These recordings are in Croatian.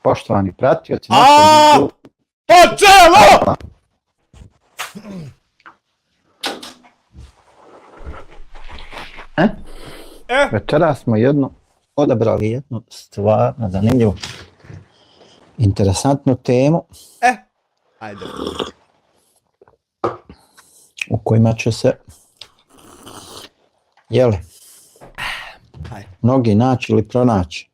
poštovani pratioci. Počelo! Večeras smo odabrali jednu stvarno zanimljivu, interesantnu temu. Ajde. U kojima će se, mnogi naći ili pronaći.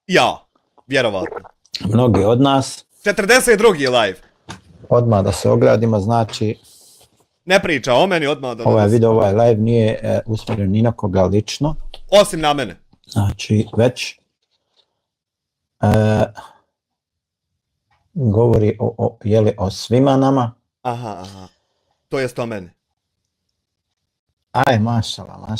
Ja, vjerovatno. Mnogi od nas. 42. live. Odmah da se ogradimo, znači... Ne priča o meni, odmah da... Ovaj video, ovaj live nije usmjeren ni na koga lično. Osim na mene. Znači, već govori o svima nama. Aha. To jest o meni. Aj, mašala.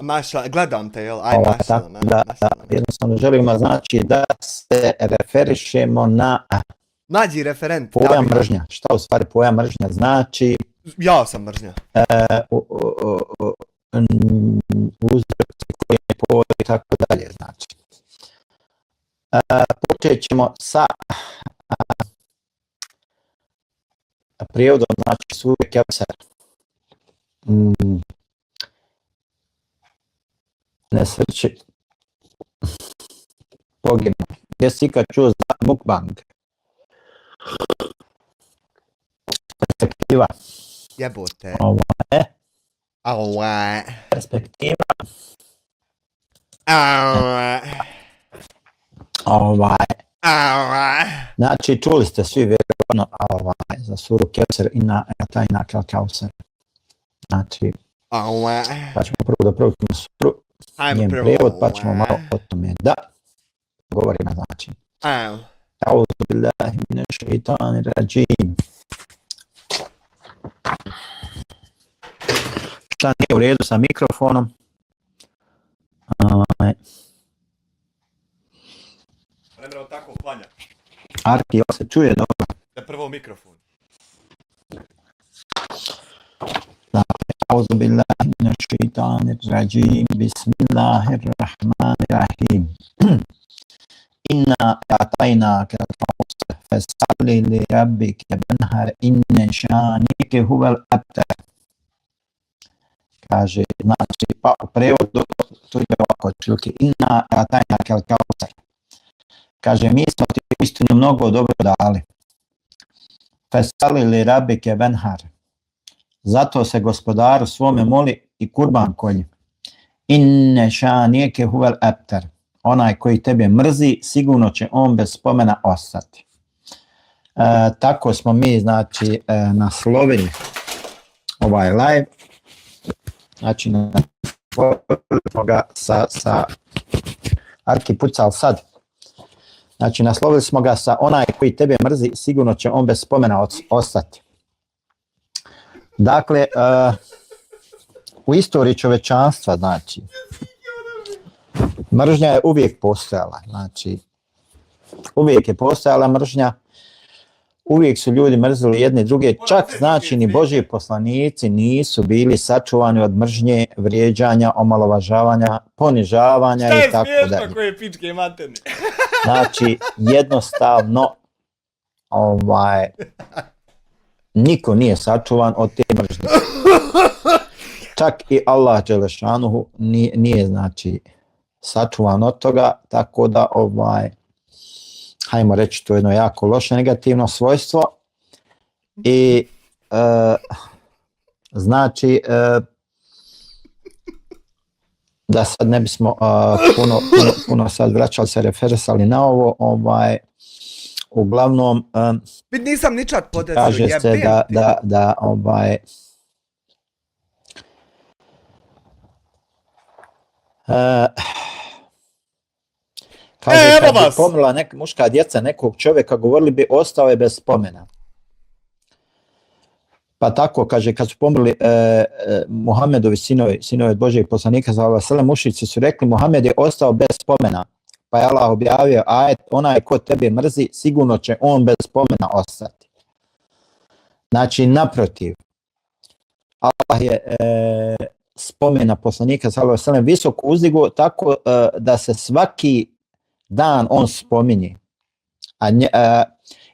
Mašala, gledam te, jel? Aj, mašala. Da, jednostavno želimo, znači, da se referišemo na... Nađi referent. Pojam mržnja. Šta u stvari pojam mržnja znači? Ja sam mržnja. Uzroci koji ne postoje i tako dalje, znači. Počet ćemo sa prijevodom, znači, sure Kevser. Nesreći poginu. Gdje si ikad čuo za mukbang? Perspektiva. Jebote. Perspektiva. Znači, čuli ste svi vjerovatno za suru Kevser i na tajna Kausar. Znači, pa ćemo prvo da proučimo suru, njen prijevod, pa ćemo malo o tome da govorimo, znači. A'udhu billahi minash shaitanir rajim. Šta nije u redu sa mikrofonom? Ne mora tako klanja. Arki, jel se čuje dobro? Da prvo mikrofon. A'udhu billahi minash shaitanir rajim. Bismillahirrahmanirrahim. Inna a'tainaka al-kawthar fas'alli li rabbika wanhar inna shani'aka huwal abtar. Kaže, znači, pa u prevodu to je ovako otprilike, inna a'tainaka al-kawthar. Kaže, mi smo ti uistinu mnogo dobro dali. Fas'alli li rabbika wanhar. Zato se gospodaru svome moli i kurban kolji. Inna shani'aka huwal abtar. Onaj koji tebe mrzi, sigurno će on bez spomena ostati. Tako smo mi, znači, naslovili ovaj live. Znači, naslovili ga sa Arki pucal sad. Znači, naslovili smo ga sa onaj koji tebe mrzi, sigurno će on bez spomena ostati. Dakle, u istoriji čovečanstva, znači, mržnja je uvijek postojala, znači, uvijek je postojala mržnja, uvijek su ljudi mrzili jedni druge, čak znači ni Božji poslanici nisu bili sačuvani od mržnje, vrijeđanja, omalovažavanja, ponižavanja i tako dalje. Šta je smiješno koje pičke materne? Znači, jednostavno, niko nije sačuvan od te mržnje. Čak i Allah dželešanuhu nije, znači, sačuvan od toga, tako da hajmo reći, to je jedno jako loše negativno svojstvo i znači da sad ne bismo puno sad vraćali se, referisali na ovo, uglavnom nisam ničak podesio, kaže se da kaže, kad bi pomrla muška djeca nekog čovjeka, govorili bi ostao je bez spomena. Pa tako, kaže, kad su pomrli Muhammedovi sinovi Božjeg poslanika, mušici su rekli, Muhammed je ostao bez spomena. Pa je Allah objavio ajet, onaj ko tebe mrzi, sigurno će on bez spomena ostati. Znači, naprotiv, Allah je spomena poslanika visoko uzdigo tako da se svaki dan on spominje.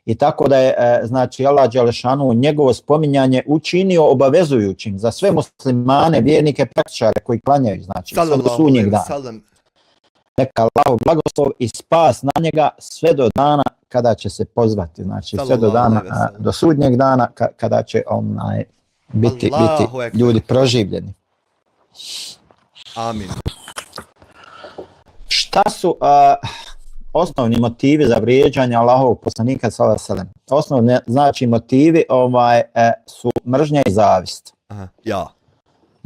I tako da je, znači, Allah Đelešanu njegovo spominjanje učinio obavezujućim za sve muslimane, vjernike, praktičare koji klanjaju, znači, sve do sunnjeg dana. Neka Allahov blagoslov i spas na njega sve do dana kada će se pozvati, znači sve do dana, do sudnjeg dana kada će biti ljudi proživljeni. Amin. Šta su osnovni motivi za vrijeđanje Allahovog poslanika sallallahu alejhi ve sellem? Osnovni, znači, motivi su mržnja i zavist. Ja.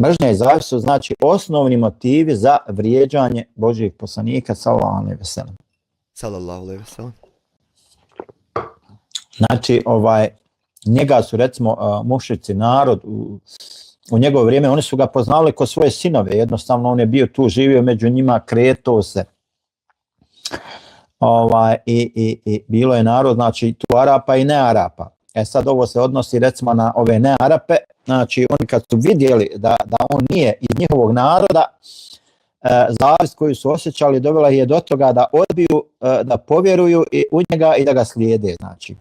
Mržnja i zavist su, znači, osnovni motivi za vrijeđanje Božjeg poslanika sallallahu alejhi ve sellem. Sallallahu alejhi ve sellem. Znači, njega su, recimo, mušici, narod u njegovo vrijeme, oni su ga poznali kao svoje sinove, jednostavno on je bio tu, živio među njima, kretao se. I bilo je narod, znači, tu Arapa i ne Arapa. Sad ovo se odnosi, recimo, na ove ne Arape, znači oni kad su vidjeli da on nije iz njihovog naroda, zavist koju su osjećali dovela je do toga da odbiju, da povjeruju u njega i da ga slijede, znači.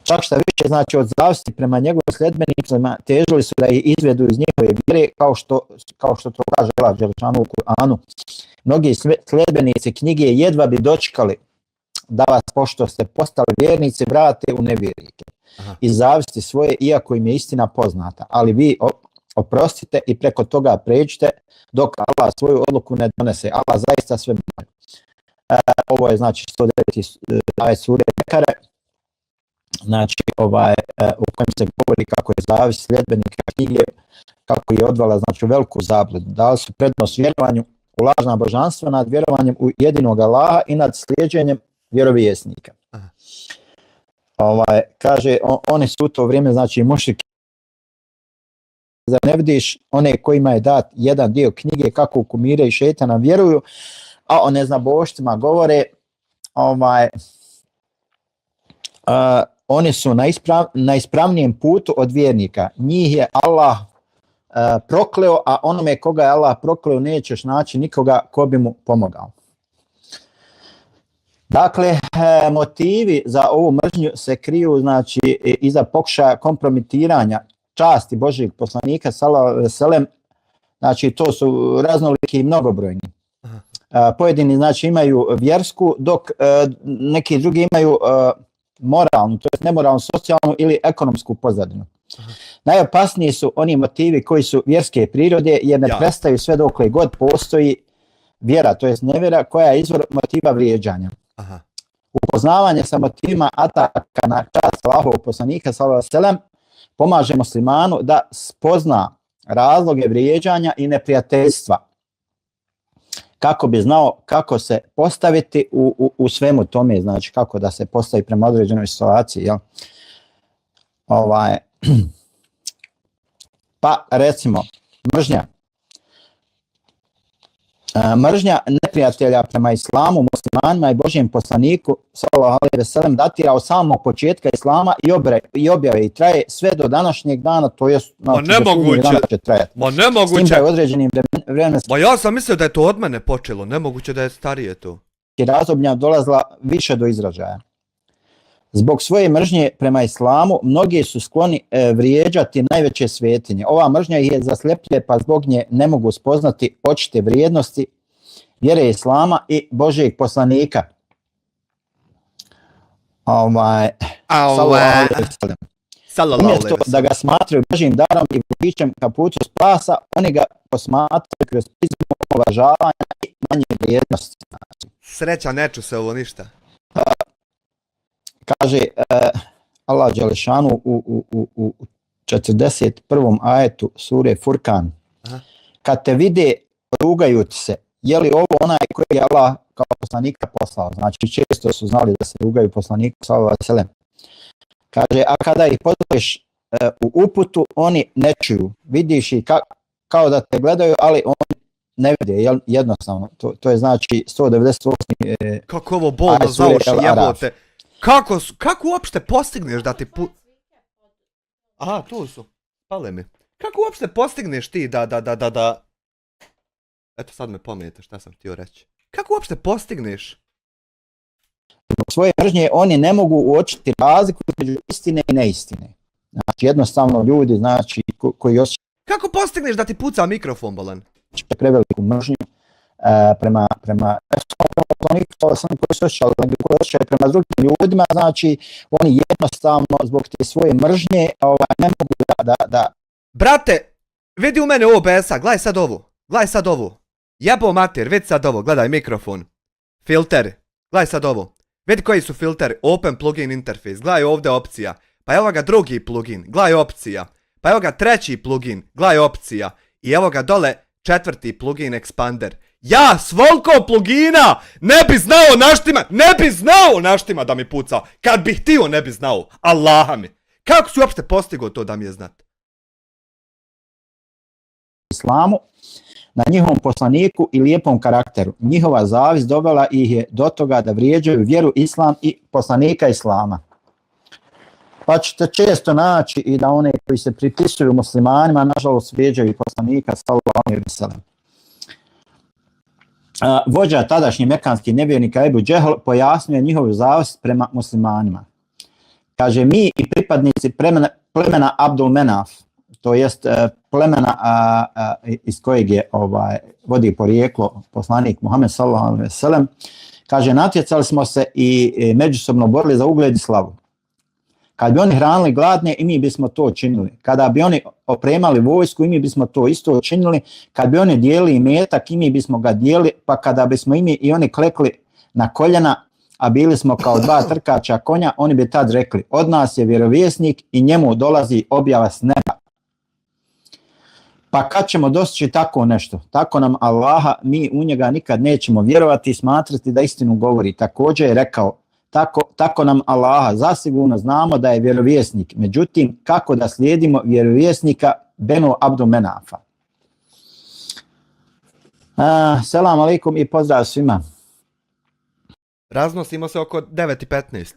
Čak šta više, znači, od zavisti prema njegovim sljedbenicima težili su da ih izvedu iz njihove vjere, kao što to kaže Allah Đelešanu u Kur'anu. Mnogi sljedbenici knjige jedva bi dočekali da vas, pošto ste postali vjernici, vrate u nevjernike. Iz zavisti svoje, iako im je istina poznata. Ali vi oprostite i preko toga pređite dok Allah svoju odluku ne donese. Allah zaista sve može. Ovo je, znači, 109. ajet sure Bekare. Znači, u kojem se govori kako je zavist sljedbenika knjige, kako je odvala, znači, u veliku zabludu. Dali su prednost vjerovanju u lažna božanstva nad vjerovanjem u jedinog Allaha i nad slijeđenjem vjerovjesnika. Kaže, oni su u to vrijeme, znači, mušriki. Zar ne vidiš one kojima je dat jedan dio knjige kako kumire i šejtana vjeruju, a o neznabošcima govore, oni su na ispravnijem putu od vjernika. Njih je Allah prokleo, a onome koga je Allah prokleo nećeš naći nikoga ko bi mu pomogao. Dakle, motivi za ovu mržnju se kriju, znači, iza pokušaja kompromitiranja časti Božjeg poslanika sallallahu alejhi ve sellem. Znači, to su raznoliki i mnogobrojni. Pojedini, znači, imaju vjersku, dok neki drugi imaju moralnu, to jest nemoralnu, socijalnu ili ekonomsku pozadinu. Najopasniji su oni motivi koji su vjerske prirode, jer ne prestaju sve dokle god postoji vjera, to jest nevjera, koja je izvor motiva vrijeđanja. Upoznavanje sa motivima ataka na čast Allahovog poslanika sallallahu alejhi ve sellem pomaže muslimanu da spozna razloge vrijeđanja i neprijateljstva, kako bi znao kako se postaviti u svemu tome, znači kako da se postavi prema određenoj situaciji. Jel? Pa recimo, mržnja neprijatelja prema islamu, muslimanima i Božjem poslaniku sallallahu alejhi ve sellem datira od samog početka islama i objave i traje sve do današnjeg dana, to jest nemoguće. S tim da je određenim vremenskim. Ja sam mislio da je to od mene počelo, nemoguće da je starije to. Razdoblja dolazila više do izražaja. Zbog svoje mržnje prema islamu, mnogi su skloni vrijeđati najveće svetinje. Ova mržnja ih je zasljepljuje, pa zbog nje ne mogu spoznati očite vrijednosti vjere islama i Božjeg poslanika. Umjesto da ga smatraju Božjim darom i vodičem ka putu spasa, oni ga posmatraju kroz prizmu uvažavanja i manje vrijednosti. Sreća, neću se ovo ništa. Kaže Allah Đelešanu u 41. ajetu sure Furkan. Kad te vide rugajući se, je li ovo onaj koji je Allah kao poslanika poslao? Znači, često su znali da se rugaju poslaniku sallallahu alejhi ve sellem. Kaže, a kada ih pozoveš u uputu, oni ne čuju. Vidiš ih kao da te gledaju, ali oni ne vide, jednostavno. To je, znači, 198. Kako ovo bolno za uši, jebote. Kako uopšte postigneš da ti Aha, tu su. Pale mi. Kako uopšte postigneš ti da... Eto, sad me pomenite šta sam htio reći. Kako uopšte postigneš? svoje mržnje, oni ne mogu uočiti razliku između istine i neistine. Znači, jednostavno ljudi, znači, koji osjećaju... Kako postigneš da ti puca mikrofon, bolan? ...preveliku mržnju prema oni koji su osjećali prema drugim ljudima, znači, oni jednostavno zbog te svoje mržnje ne mogu da... Brate, vidi u mene OBS-a, gledaj sad ovo. Jebo mater, vidi sad ovo, gledaj mikrofon. Filter, gledaj sad ovo. Vidi koji su filteri, Open Plugin Interface, gledaj ovdje opcija. Pa evo ga drugi plugin, gledaj opcija. Pa evo ga treći plugin, gledaj opcija. I evo ga dole četvrti plugin Expander. Ja s volko plugina ne bi znao naštima da mi pucao. Kad bih htio ne bi znao, Allaha mi. Kako si uopšte postigao to da mi je znat? Islamu, na njihovom poslaniku i lijepom karakteru. Njihova zavist dovela ih je do toga da vrijeđaju vjeru Islam i poslanika Islama. Pa ćete često naći i da one koji se pripisuju muslimanima, nažalost, vrijeđaju i poslanika sallallahu alejhi ve sellem. Vođa tadašnji mekanskih nevjernika Ebu Džehl pojasnio njihovu zavist prema muslimanima. Kaže, mi i pripadnici plemena Abdul Menaf, to jest plemena iz kojeg je vodi porijeklo poslanik Muhammed sallallahu alejhi ve sellem, kaže, natjecali smo se i međusobno borili za ugled i slavu. Kad bi oni hranili gladne, i mi bismo to činili. Kada bi oni opremali vojsku, i mi bismo to isto činili. Kad bi oni dijelili imetak, i mi bismo ga dijelili. Pa kada bismo i oni klekli na koljena, a bili smo kao dva trkača konja, oni bi tad rekli, od nas je vjerovjesnik i njemu dolazi objava s neba. Pa kad ćemo dostići tako nešto? Tako nam Allaha, mi u njega nikad nećemo vjerovati i smatrati da istinu govori. Također je rekao, tako nam Allaha, zasigurno znamo da je vjerovjesnik. Međutim, kako da slijedimo vjerovjesnika Benu Abdu Menafa? Selam alaikum i pozdrav svima. Raznosimo se oko 9:15.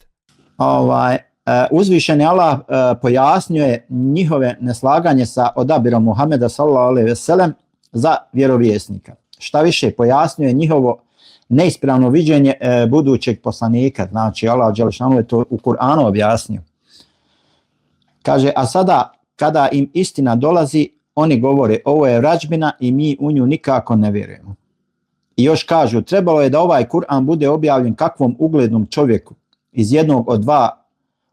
Uzvišeni Allah pojasnio je njihove neslaganje sa odabirom Muhameda sallallahu alejhi ve sellem za vjerovjesnika. Šta više, pojasnio je njihovo neispravno viđenje budućeg poslanika. Znači, Allah dželešanu je to u Kur'anu objasnio. Kaže, a sada kada im istina dolazi, oni govore, ovo je vrađbina i mi u nju nikako ne vjerujemo. I još kažu, trebalo je da ovaj Kur'an bude objavljen kakvom uglednom čovjeku iz jednog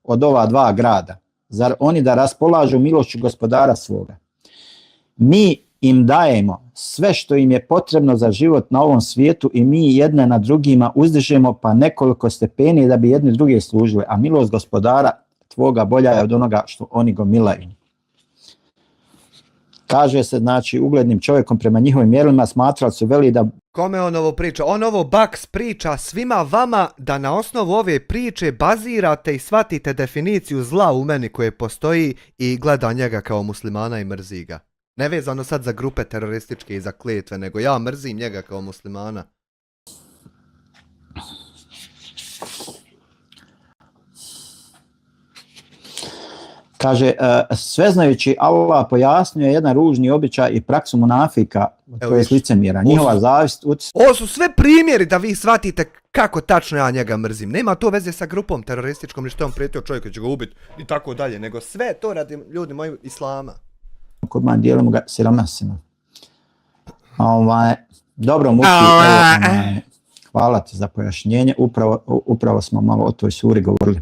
od ova dva grada. Zar oni da raspolažu milošću gospodara svoga? Mi im dajemo sve što im je potrebno za život na ovom svijetu i mi jedne na drugima uzdižemo pa nekoliko stepeni da bi jedni druge služili, a milost gospodara tvoga bolja je od onoga što oni gomilaju. Kaže se, znači, uglednim čovjekom prema njihovim mjerilima smatrali su veli da... Kome on ovo priča? On ovo Baks priča svima vama da na osnovu ove priče bazirate i shvatite definiciju zla u meni koje postoji i gleda njega kao muslimana i mrzi ga. Nevezano sad za grupe terorističke i za kletve, nego ja mrzim njega kao muslimana. Kaže, sveznajući Allah pojasnio jedan ružni običaj i praksu munafika, to je licemjera, njihova zavist... Ovo su sve primjeri da vi shvatite kako tačno ja njega mrzim. Nema to veze sa grupom terorističkom, ni što je on prijetio čovjek koji će ga ubiti i tako dalje, nego sve to radi ljudi moji islama. Kurban, dijelimo ga siromasima. Dobro, Muki, hvala ti za pojašnjenje, upravo smo malo o toj suri govorili.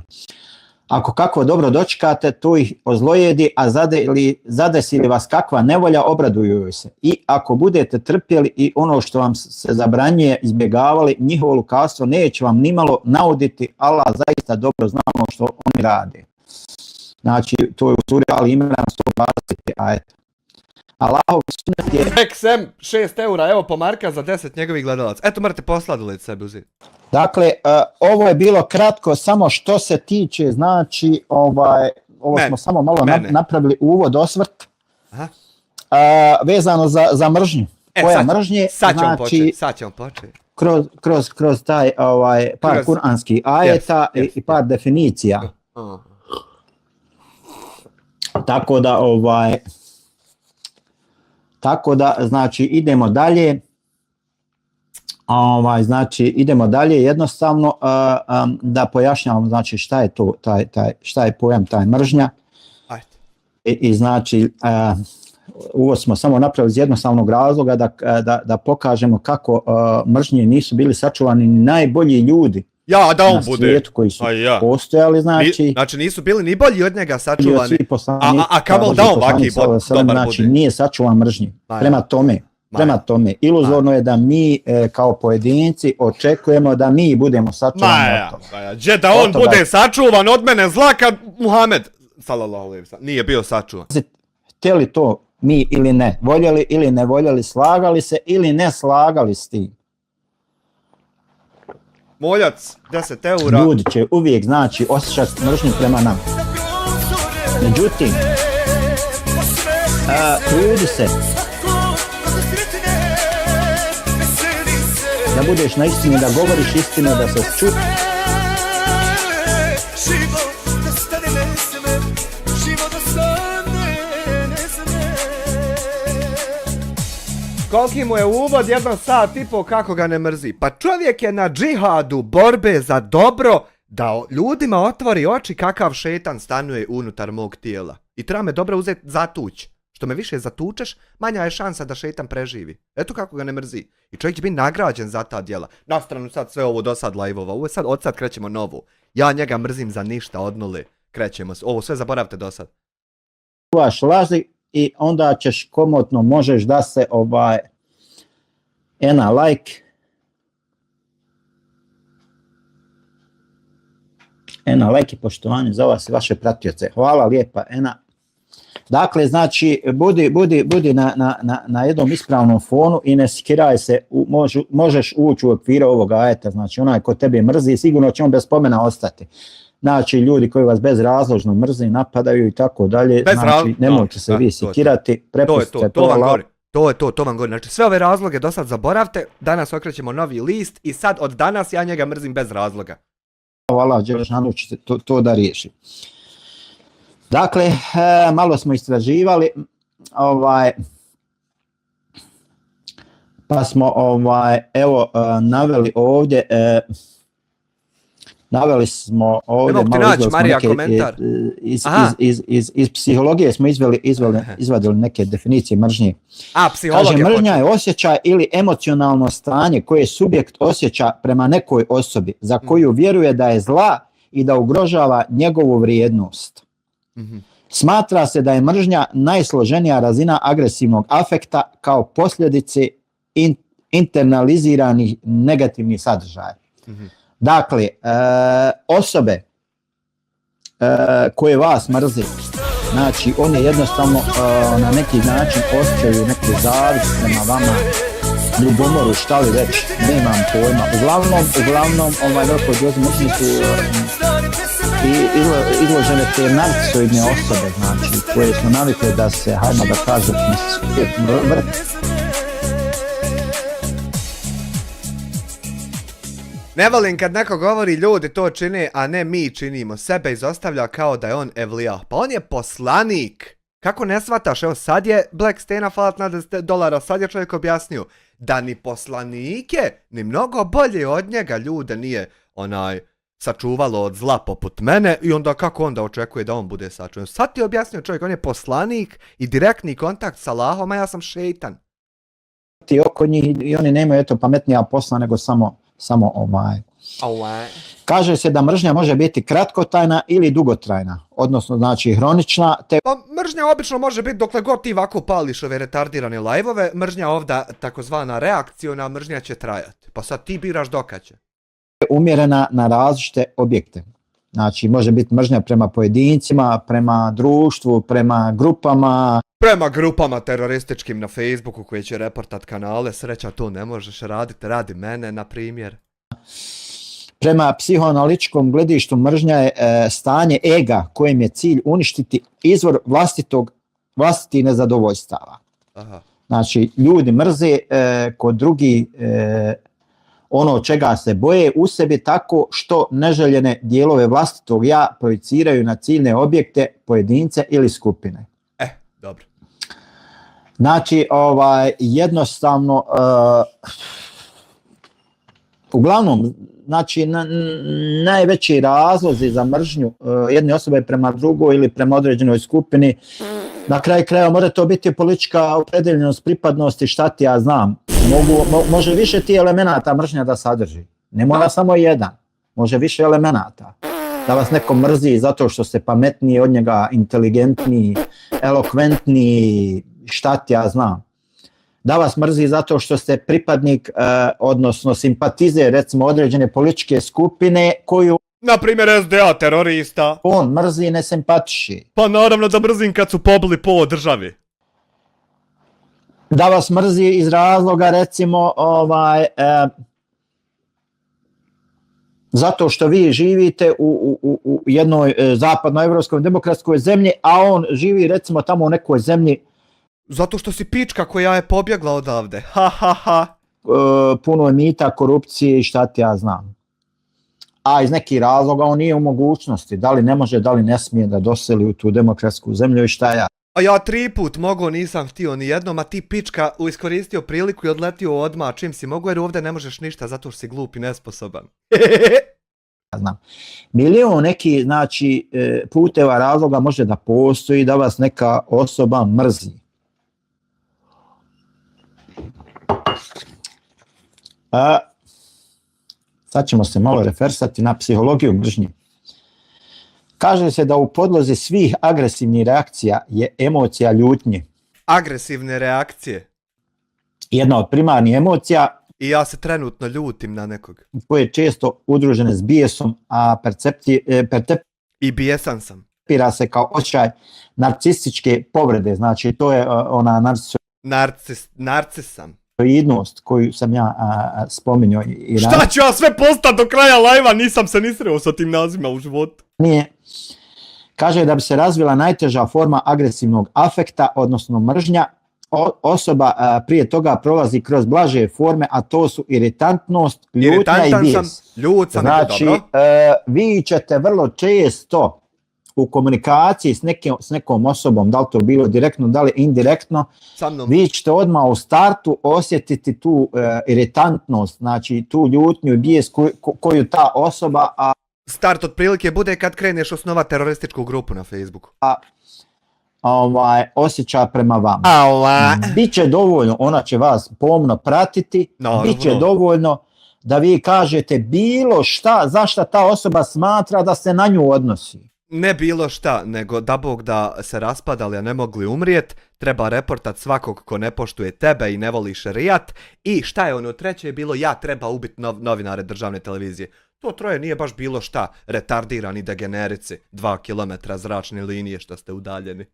Ako kako dobro dočekate, to ih ozlojedi, a zadesili vas kakva nevolja, obraduju se. I ako budete trpjeli i ono što vam se zabranjuje izbjegavali, njihovo lukavstvo neće vam nimalo nauditi, Allah zaista dobro zna ono što oni rade. Znači, to je u suri Ali Imran 120. ajet. Allahov sunnet je... XM 6 eura, evo po Marka za 10 njegovih gledalaca. Eto, morate posladoliti sebi uzeti. Dakle, ovo je bilo kratko, samo što se tiče, znači, ovo smo samo malo napravili uvod, osvrt, vezano za mržnju. Koja mržnje, znači, sad ćemo početi. Kroz taj par kuranskih ajeta i par definicija. Tako da, znači, idemo dalje. Znači, idemo dalje, jednostavno da pojašnjavamo, znači, šta je to, šta je pojam taj mržnja. Ajde. I znači, ovo smo samo napravili iz jednostavnog razloga da pokažemo kako mržnje nisu bili sačuvani ni najbolji ljudi na svijetu koji su postojali, znači... Znači nisu bili ni bolji od njega sačuvani, a kamol da on vaki dobar znači, bude. nije sačuvan mržnji. Prema tome, iluzorno je da mi kao pojedinci očekujemo da mi budemo sačuvani od toga. Gdje da on bude sačuvan od mene zla kad Muhammed sallallahu alejhi ve sellem nije bio sačuvan. Htjeli to mi ili ne, voljeli ili ne voljeli, slagali se ili ne slagali s tim. Moljac, 10 eura. Ljudi će uvijek, znači, osjećati mržnju prema nama. Međutim, trudi se da budeš na istini, da govoriš istinu, da se čuti. Koliki mu je uvod, 1 sat i pol, kako ga ne mrzi. Pa čovjek je na džihadu borbe za dobro da ljudima otvori oči kakav šetan stanuje unutar mog tijela. I treba me dobro uzeti zatuć. Što me više zatučeš, manja je šansa da šetan preživi. Eto kako ga ne mrzi. I čovjek će biti nagrađen za ta djela. Na stranu sad sve ovo do sad live-ova. Ovo je sad, od sad krećemo novu. Ja njega mrzim za ništa od nule. Krećemo. Ovo sve zaboravite do sad. Laži i onda ćeš komotno, možeš da se ena like, i poštovanje za vas i vaše pratioce. Hvala lijepa, Ena. Dakle, znači, budi na jednom ispravnom fonu i ne skiraj se, možeš ući u okvire ovoga ajeta, znači onaj ko tebe mrzi, sigurno će on bez spomena ostati. Znači, ljudi koji vas bezrazložno mrze, napadaju i tako dalje, znači, nemojte se vi sikirati, prepustite to. To vam govorim. Znači, sve ove razloge do sad zaboravite, danas okrećemo novi list i sad od danas ja njega mrzim bez razloga. Hvala, Đelešanu ćete to da riješi. Dakle, malo smo istraživali, pa smo naveli ovdje, Nemam ti naći, Marija, komentar. Iz psihologije smo izvadili neke definicije mržnje. Psihologija. Kaže, mržnja je osjećaj ili emocionalno stanje koje subjekt osjeća prema nekoj osobi za koju vjeruje da je zla i da ugrožava njegovu vrijednost. Smatra se da je mržnja najsloženija razina agresivnog afekta kao posljedice internaliziranih negativnih sadržaja. Dakle, osobe koje vas mrze, znači oni jednostavno na neki način osjećaju neku zavist prema vama, ljubomoru, šta li već, nemam pojma. Uglavnom veliko mržnje su izložene te narcisoidne osobe, znači, koje su navikle da se, hajmo da kažem, Ne volim kad neko govori ljudi to čine, a ne mi činimo. Sebe izostavlja kao da je on evlija. Pa on je poslanik. Kako ne shvataš? Evo sad je Black Stena falat na $10. Sad je čovjek objasnio da ni poslanike, ni mnogo bolje od njega ljude nije sačuvalo od zla poput mene. I onda kako onda očekuje da on bude sačuvan? Sad ti je objasnio čovjek, on je poslanik i direktni kontakt sa Allahom, a ja sam šeitan. Ti oko njih i oni nemaju pametnija posla nego samo Kaže se da mržnja može biti kratkotrajna ili dugotrajna, odnosno znači hronična. Pa mržnja obično može biti dokle god ti ovako pališ ove retardirane live-ove, mržnja ovdje takozvana reakciona mržnja će trajati. Pa sad ti biraš dokad će. Umjerena na različite objekte. Znači može biti mržnja prema pojedincima, prema društvu, prema grupama. Prema grupama terorističkim na Facebooku koji će reportat kanale, sreća to ne možeš raditi, radi mene na primjer. Prema psihoanalitičkom gledištu mržnja je stanje ega kojem je cilj uništiti izvor vlastitih nezadovoljstava. Znači ljudi mrze kod drugi ono čega se boje u sebi tako što neželjene dijelove vlastitog ja projiciraju na ciljne objekte, pojedince ili skupine. Dobro. Znači, jednostavno, uglavnom, znači najveći razlozi za mržnju jedne osobe prema drugoj ili prema određenoj skupini, na kraju krajeva može to biti politička opredeljenost, pripadnosti, šta ti ja znam. Može više ti elemenata mržnja da sadrži. Ne mora samo jedan, može više elemenata. Da vas neko mrzi zato što ste pametniji od njega, inteligentniji, elokventniji, šta ti ja znam. Da vas mrzi zato što ste pripadnik, odnosno simpatizer, recimo, određene političke skupine koju, na primjer, SDA terorista. On mrzi i ne simpatiši. Pa naravno da mrzim kad su pobili po državi. Da vas mrzi iz razloga, recimo, zato što vi živite u jednoj zapadnoevropskoj demokratskoj zemlji, a on živi, recimo, tamo u nekoj zemlji. Zato što si pička koja je pobjegla odavde. Ha, ha, ha. Puno je mita, korupcije i šta ti ja znam. A iz nekih razloga on nije u mogućnosti. Da li ne može, da li ne smije da doseli u tu demokratsku zemlju i šta ja. A ja 3 put mogo nisam htio ni jednom, a ti pička iskoristio priliku i odletio odmah čim si mogo, jer ovdje ne možeš ništa zato što si glup i nesposoban. Znam. Milion neki, znači, puteva razloga može da postoji da vas neka osoba mrzi. Sad ćemo se malo refersati na psihologiju mržnje. Kaže se da u podlozi svih agresivnih reakcija je emocija ljutnje. Agresivne reakcije? Jedna od primarnih emocija. I ja se trenutno ljutim na nekog. Koje je često udružene s bijesom, a i bijesan sam. Percepira se kao osjećaj narcističke povrede. Znači, to je ona narcisam. Idnost koju sam ja spominjao. Šta ću ja sve postati do kraja live-a, nisam se ni sreo sa tim nazivima u životu. Nije. Kaže da bi se razvila najteža forma agresivnog afekta, odnosno mržnja, osoba prije toga prolazi kroz blaže forme, a to su iritantnost, ljutnja i bijes. Znači, vi ćete vrlo često u komunikaciji s nekom osobom, da li to bilo direktno, da li indirektno, vi ćete odmah u startu osjetiti tu iritantnost, znači tu ljutnju i bijes koju ta osoba... Start otprilike bude kad kreneš osnovati terorističku grupu na Facebooku. Osjeća prema vama. Biće dovoljno, ona će vas pomno pratiti, biće dovoljno da vi kažete bilo šta, zašto ta osoba smatra da se na nju odnosi. Ne bilo šta, nego da Bog da se raspadali, a ne mogli umrijet, treba reportat svakog ko ne poštuje tebe i ne voli šerijat. I šta je ono treće bilo, ja treba ubiti novinare državne televizije. To troje nije baš bilo šta, retardirani degenerici, 2 kilometra zračne linije što ste udaljeni.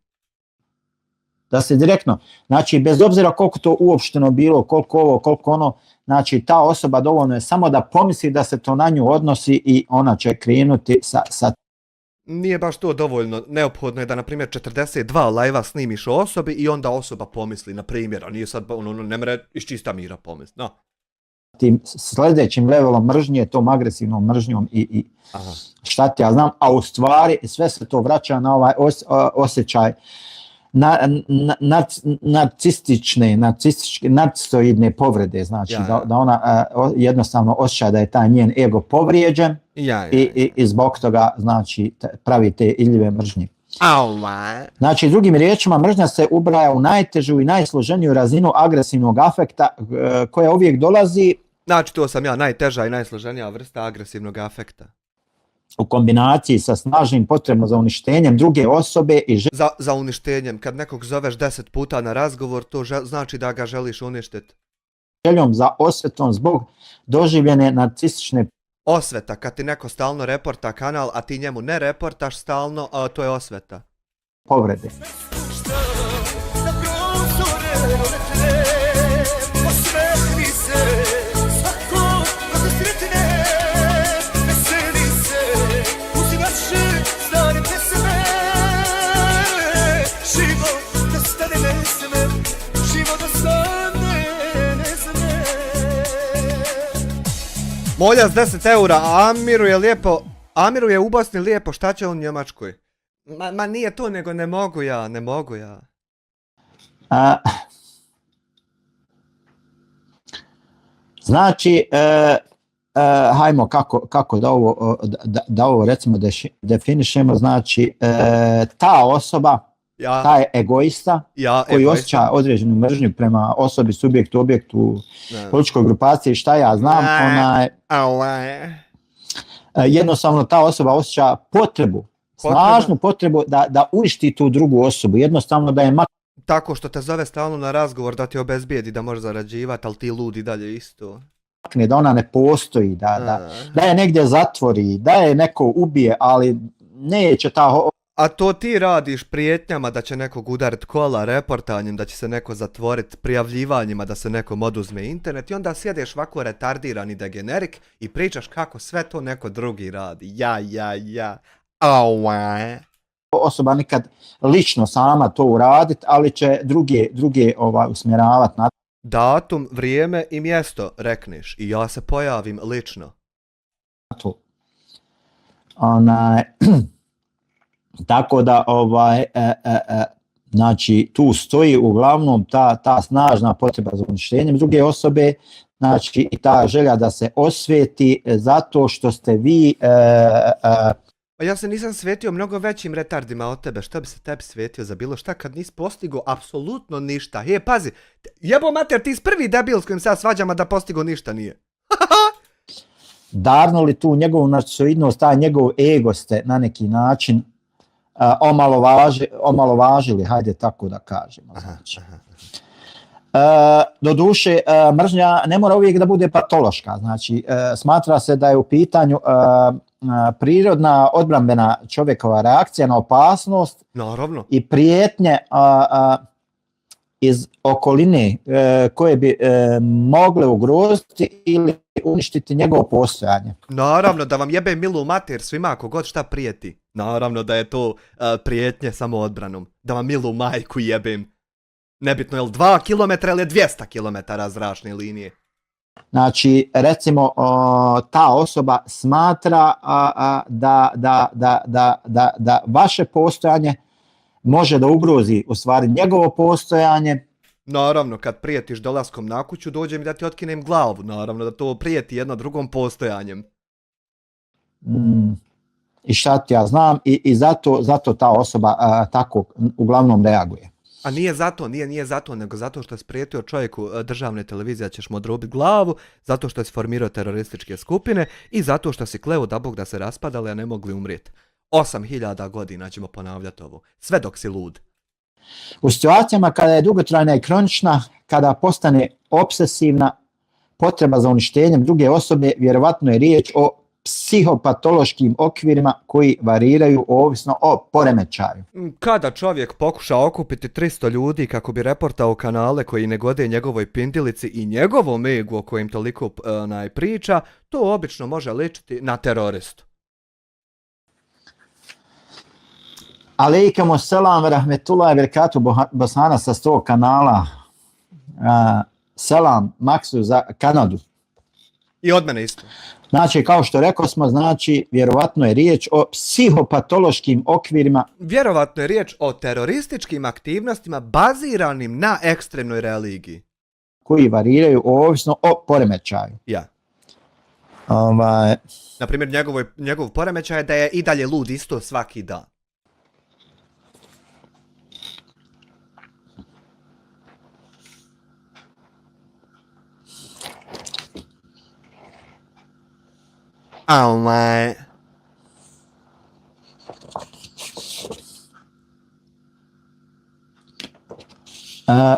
Da se direktno, znači bez obzira koliko to uopšteno bilo, koliko ovo, koliko ono, znači ta osoba dovoljno je samo da pomisli da se to na nju odnosi i ona će krenuti sa... Nije baš to dovoljno, neophodno je da na primjer 42 live-a snimiš o osobi i onda osoba pomisli, na primjer, a nije sad, ne mre iz čista mira pomisli, no. Tim sljedećim levelom mržnje, tom agresivnom mržnjom i šta ti ja znam, a u stvari sve se to vraća na ovaj osjećaj narcisoidne povrede, znači da ona jednostavno osjeća da je taj njen ego povrijeđen i zbog toga znači pravi te iljive mržnje. Znači, drugim riječima, mržnja se ubraja u najtežu i najsloženiju razinu agresivnog afekta koja uvijek dolazi... Znači, to sam ja, najteža i najsloženija vrsta agresivnog afekta. U kombinaciji sa snažnim potrebom za uništenjem druge osobe i... Za uništenjem, kad nekog zoveš 10 puta na razgovor, to znači da ga želiš uništiti. Željom za osvetom zbog doživljene narcistične... Osveta, kad ti neko stalno reporta kanal, a ti njemu ne reportaš stalno, to je osveta. Povrede. Molja s 10 eura, Amiru je lijepo, Amiru je u Bosni lijepo, šta će on u Njemačkoj? Ma nije to, nego ne mogu ja. Znači, hajmo kako da ovo recimo definišemo, znači ta osoba, taj egoista koji osjeća određenu mržnju prema osobi, subjektu, objektu, političkoj grupaciji, šta ja znam, jednostavno ta osoba osjeća snažnu potrebu da uništi tu drugu osobu, jednostavno da je tako što te zove stalno na razgovor da ti obezbijedi da možeš zarađivati, ali ti ludi dalje isto. Da ona ne postoji, da je negdje zatvori, da je neko ubije, ali neće ta... A to ti radiš prijetnjama da će nekog udarit kola, reportanjem, da će se neko zatvorit, prijavljivanjima da se nekom oduzme internet i onda sjedeš ovako retardirani degenerik i pričaš kako sve to neko drugi radi. Osoba nikad lično sama to uradit, ali će druge usmjeravati na datum, vrijeme i mjesto rekneš i ja se pojavim lično. To. Tako da znači tu stoji uglavnom ta snažna potreba za uništenjem druge osobe, znači i ta želja da se osvijeti zato što ste vi ja se nisam svetio mnogo većim retardima od tebe, šta bi se tebi svetio za bilo šta kad nisi postigao apsolutno ništa. Pazi, jebo mater, ti si prvi debil s kojim se ja svađam, a da postigo ništa nije. Darnuli tu njegovu narcisoidnost, taj njegov ego ste na neki način omalovažili, hajde tako da kažemo. Znači. Doduše, mržnja ne mora uvijek da bude patološka, znači smatra se da je u pitanju prirodna odbrambena čovjekova reakcija na opasnost. Naravno. I prijetnje iz okoline koje bi mogle ugroziti ili uništiti njegovo postojanje. Naravno, da vam jebe milu mater svima ako god šta prijeti. Naravno da je to prijetnje samo odbranom. Da vam milu majku jebem. Nebitno je li 2 km ili 200 km zračne linije. Znači, recimo, ta osoba smatra da vaše postojanje može da ugrozi u stvari njegovo postojanje. Naravno, kad prijetiš dolaskom na kuću, dođe mi da ti otkinem glavu. Naravno da to prijeti jedno drugom postojanjem. I šta ti ja znam, i zato ta osoba tako uglavnom reaguje. A nije zato, nego zato što si prijetio čovjeku državne televizije da ćeš mu odrubiti glavu, zato što si formirao terorističke skupine i zato što si kleo da Bog da se raspadali, a ne mogli umrijeti. 8000 godina ćemo ponavljati ovo, sve dok si lud. U situacijama kada je dugotrajna i kronična, kada postane obsesivna potreba za uništenjem druge osobe, vjerovatno je riječ o psihopatološkim okvirima koji variraju ovisno o poremećaju. Kada čovjek pokuša okupiti 300 ljudi kako bi reportao kanale koji ne gode njegovoj pindilici i njegovom egu o kojim toliko priča, to obično može ličiti na teroristu. Alejkemo selam, rahmetullahi verekatu, Bosana sa 100 kanala. Selam, Maksu za Kanadu. I od mene isto. Znači, kao što rekao smo, znači, vjerovatno je riječ o psihopatološkim okvirima. Vjerovatno je riječ o terorističkim aktivnostima baziranim na ekstremnoj religiji. Koji variraju ovisno o poremećaju. Ja. Naprimjer, njegov poremećaj je da je i dalje lud isto svaki dan.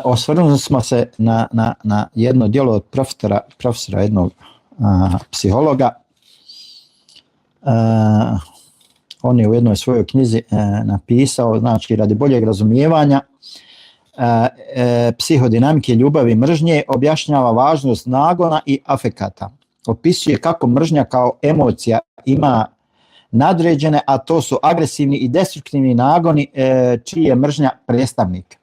Osvrnuli smo se na jedno djelo od profesora jednog psihologa. On je u jednoj svojoj knjizi napisao, znači radi boljeg razumijevanja psihodinamike ljubavi i mržnje, objašnjava važnost nagona i afekata. Opisuje kako mržnja kao emocija ima nadređene, a to su agresivni i destruktivni nagoni čiji je mržnja predstavnik.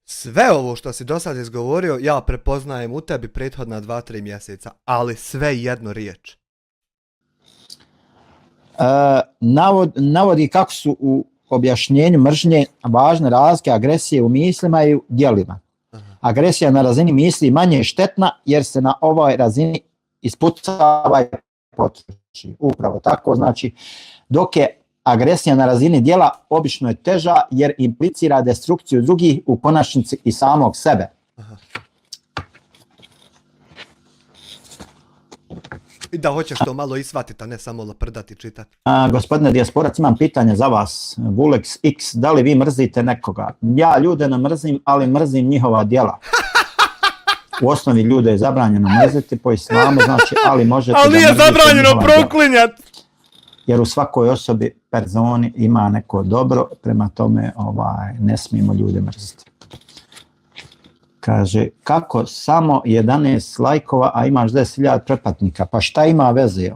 Sve ovo što si do sad izgovorio ja prepoznajem u tebi prethodna 2-3 mjeseca, ali sve jedno riječ. Navodi kako su u objašnjenju mržnje važne razlike agresije u mislima i u djelima. Agresija na razini misli manje je štetna jer se na ovoj razini ispucava i potroši. Upravo tako, znači, dok je agresija na razini djela obično je teža jer implicira destrukciju drugih, u konačnici i samog sebe. Aha. I da hoćeš to malo isvatiti, a ne samo laprdati i čitati. Gospodine Dijasporac, imam pitanje za vas. Vulex X, da li vi mrzite nekoga? Ja ljude ne mrzim, ali mrzim njihova djela. U osnovi ljude je zabranjeno mrziti po islamu, znači, ali možete ali nije da zabranjeno proklinjat! Jer u svakoj osobi, personi ima neko dobro, prema tome ne smijemo ljude mrziti. Kaže, kako samo 11 lajkova, a imaš 10.000 pretplatnika, pa šta ima veze?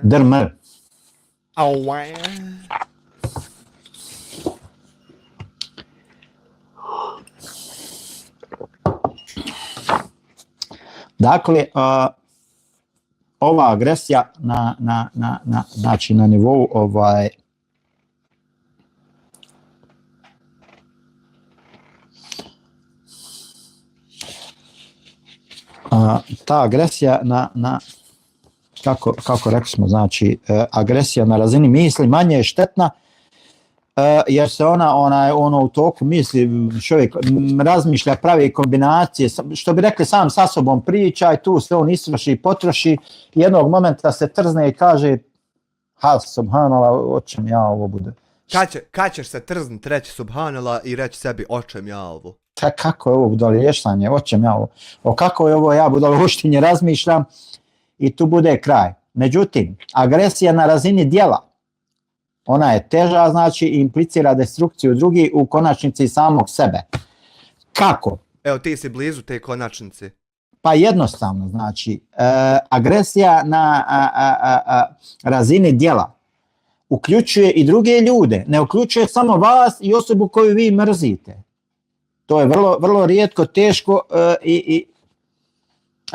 Drmr. Dakle, ova agresija znači na nivou ta agresija kako rekli smo, znači agresija na razini misli manje je štetna jer se ona u toku misli, čovjek razmišlja, pravi kombinacije, što bi rekli sam sa sobom priča i tu se on istroši i potroši, jednog momenta se trzne i kaže subhanallah, očem ja ovo bude. Kad ćeš se trznut reći subhanallah i reći sebi očem ja ovo? Kako je ovo budalještanje, očem ja ovo, kako je ovo ja budaloštinje razmišljam i tu bude kraj. Međutim, agresija na razini djela, ona je teža, znači implicira destrukciju drugih, u konačnici samog sebe. Kako? Evo, ti si blizu te konačnice. Pa jednostavno, znači, agresija na razini djela uključuje i druge ljude, ne uključuje samo vas i osobu koju vi mrzite. To je vrlo, vrlo rijetko, teško i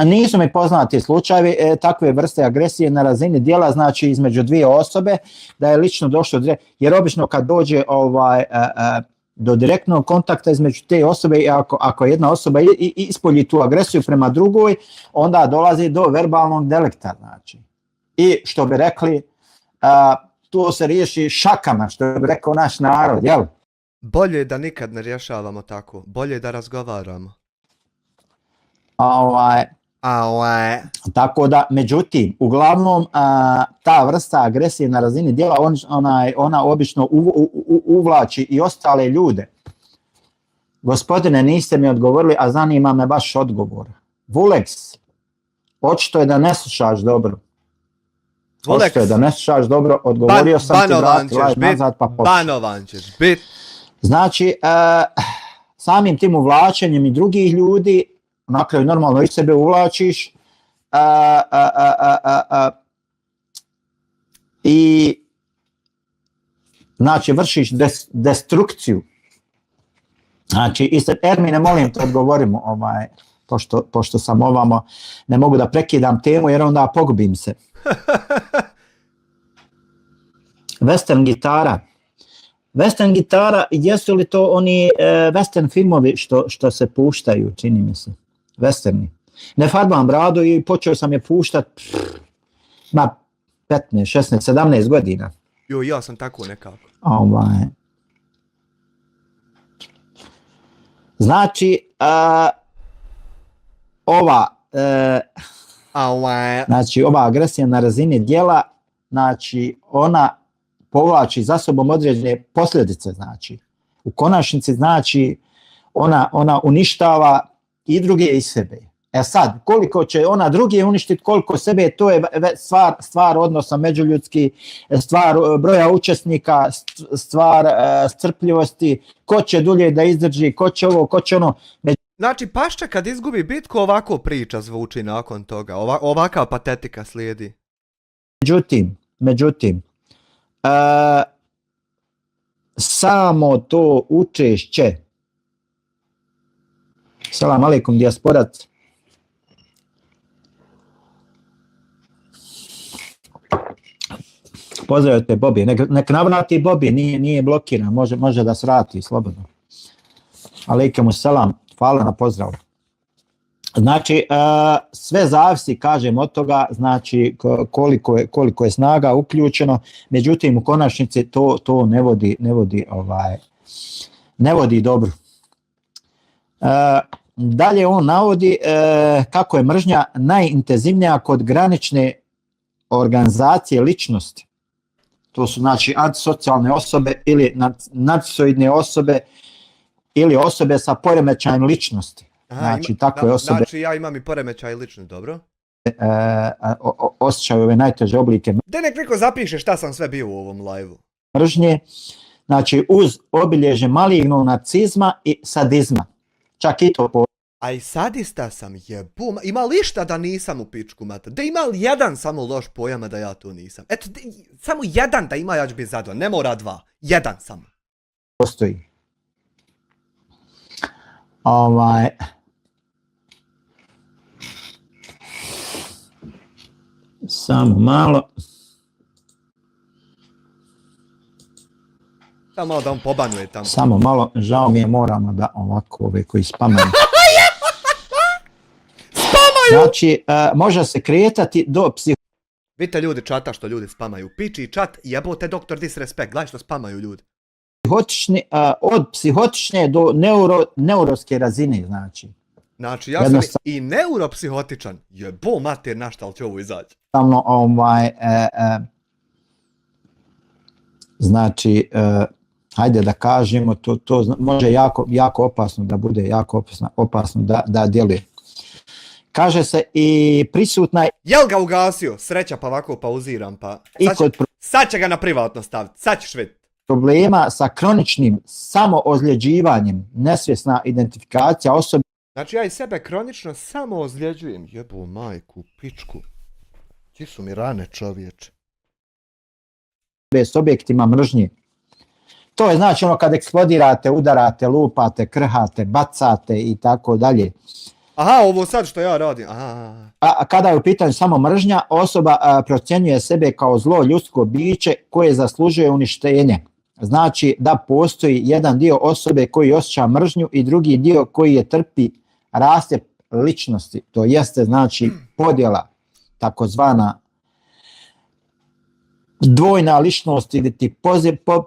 nisu mi poznati slučajevi takve vrste agresije na razini djela, znači između dvije osobe, da je lično došlo, jer obično kad dođe do direktnog kontakta između te osobe i ako jedna osoba ispolji tu agresiju prema drugoj, onda dolazi do verbalnog delikta, znači. I što bi rekli, to se riješi šakama, što bi rekao naš narod, jel? Bolje da nikad ne rješavamo tako, bolje da razgovaramo. Tako da, međutim, uglavnom ta vrsta agresije na razini djela, ona obično uvlači i ostale ljude. Gospodine, niste mi odgovorili, a zanima me vaš odgovor. Vulex, očito je da ne slušaš dobro. Očito je da ne slušaš dobro, odgovorio sam ti vrati nazad pa početi. Banovan ćeš bit. Znači, samim tim uvlačenjem i drugih ljudi, na kraju normalno i sebe uvlačiš i znači vršiš destrukciju. Znači, Ermine, molim te odgovorimo, pošto sam ovamo, ne mogu da prekidam temu jer onda pogubim se. Western gitara. Western gitara, jesu li to oni western filmovi što se puštaju, čini mi se, westerni. Ne farbam bradu i počeo sam je puštat, 15, 16, 17 godina. Jo, ja sam tako nekako. Znači, znači, ova agresija na razini djela, znači, ona povlači za sobom određene posljedice, znači. U konačnici, znači, ona uništava i druge i sebe. Sad, koliko će ona druge uništiti, koliko sebe, to je stvar odnosa međuljudski, stvar broja učesnika, stvar strpljivosti, ko će dulje da izdrži, ko će ovo, ko će ono. Znači, Pašča kad izgubi bitku, ovako priča zvuči nakon toga, ovakav patetika slijedi. Međutim, samo to učešće. Salam alaikum, dijasporac. Pozdravite Bobi, nek navrati Bobi, nije blokiran, može da svrati slobodno. Alaikum salam, hvala na pozdravu. Znači, sve zavisi, kažem, od toga, znači koliko je snaga uključeno, međutim u konačnici to ne vodi dobro. Dalje on navodi kako je mržnja najintenzivnija kod granične organizacije ličnosti. To su znači antisocijalne osobe ili narcisoidne osobe ili osobe sa poremećajem ličnosti. Znači, takve osobe... Znači, ja imam i poremećaj ličnosti, dobro? Osjećaju ove najteže oblike Da nek neko zapiše šta sam sve bio u ovom live-u. Mržnje, znači uz obilježje malignog narcizma i sadizma. Čak i to A i sadista sam, jebum, ima li šta da nisam u pičku mater? Da ima li jedan samo loš pojama da ja to nisam? Eto, samo jedan da ima, ja ću biti zadovoljan, ne mora dva, jedan samo. Postoji. Samo malo. Samo malo da on pobanuje tamo. Samo malo, žao mi je, moramo da ovako ove koji spamaju. Znači, može se kretati do Vidite ljudi čata što ljudi spamaju. Piči i čat, jebote doktor disrespekt, gledaj što spamaju ljudi. Od psihotične do neuroske razine, znači. Znači, ja sam i neuropsihotičan. Jebo mater, na šta li će ovo izaći? Znači, hajde da kažemo, to može jako opasno da bude, jako opasno da djeluje. Kaže se i prisutna... Jel ga ugasio? Sreća, pa ovako pauziram, pa... Sad će ga na privatno staviti, sad ćeš vidjeti. Problema sa kroničnim samoozljeđivanjem, nesvjesna identifikacija osobe... Znači ja i sebe kronično samoozljeđujem. Jebo majku, pičku. Ti su mi rane, čovječe. S objektima mržnje. To je znači ono kad eksplodirate, udarate, lupate, krhate, bacate i tako dalje. Aha, ovo sad što ja radim. A kada je u pitanju samo mržnja, osoba procjenjuje sebe kao zlo ljudsko biće koje zaslužuje uništenje. Znači da postoji jedan dio osobe koji osjeća mržnju i drugi dio koji je trpi raste ličnosti. To jeste znači podjela, takozvana dvojna ličnost ili ti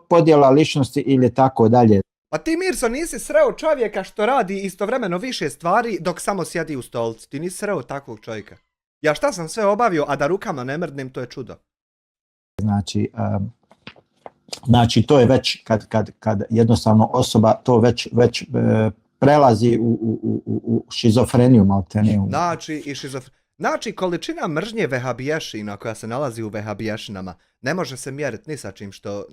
podjela ličnosti ili tako dalje. Pa ti Mirso nisi sreo čovjeka što radi istovremeno više stvari dok samo sjedi u stolcu. Ti nisi sreo takvog čovjeka. Ja šta sam sve obavio, a da rukama ne mrdnem, to je čudo. Znači to je već kad jednostavno osoba to već prelazi u šizofreniju maltene. Znači količina mržnje vehabiješina koja se nalazi u vehabiješinama ne može se mjeriti ni sa čim što...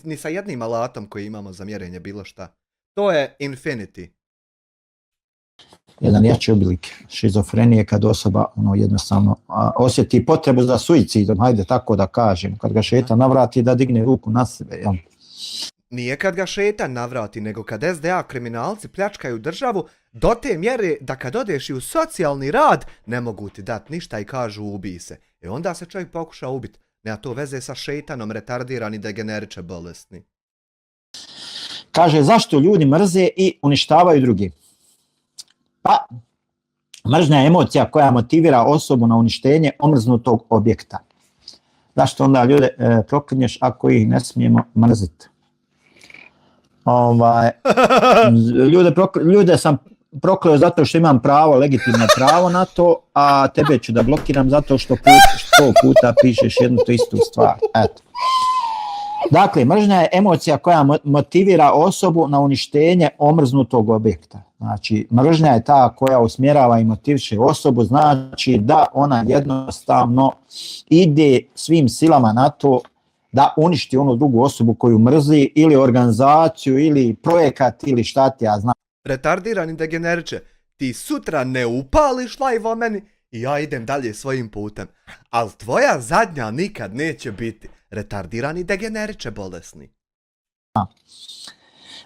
Ni sa jednim alatom koji imamo za mjerenje bilo šta. To je infinity. Jedan jači oblik šizofrenije kad osoba jednostavno osjeti potrebu za suicidom, hajde tako da kažem, kad ga šetan navrati da digne ruku na sebe. Jel? Nije kad ga šetan navrati, nego kad SDA kriminalci pljačkaju državu do te mjere da kad odeš i u socijalni rad ne mogu ti dati ništa i kažu ubij se. Onda se čovjek pokuša ubiti. Nema to veze sa šeitanom, retardirani, degeneriče, bolesni. Kaže, zašto ljudi mrze i uništavaju drugi? Pa, mržnja je emocija koja motivira osobu na uništenje omrznutog objekta. Zašto onda ljude proklinješ ako ih ne smijemo mrziti? Ljude sam prokleo zato što imam pravo, legitimno pravo na to, a tebe ću da blokiram zato što 100 puta pišeš jednu to istu stvar. Eto. Dakle, mržnja je emocija koja motivira osobu na uništenje omrznutog objekta. Znači, mržnja je ta koja usmjerava i motiviše osobu, znači da ona jednostavno ide svim silama na to da uništi onu drugu osobu koju mrzi ili organizaciju ili projekat ili šta ti ja znam. Retardirani degeneriče, ti sutra ne upališ live o meni i ja idem dalje svojim putem. Ali tvoja zadnja nikad neće biti retardirani degeneriče bolesni.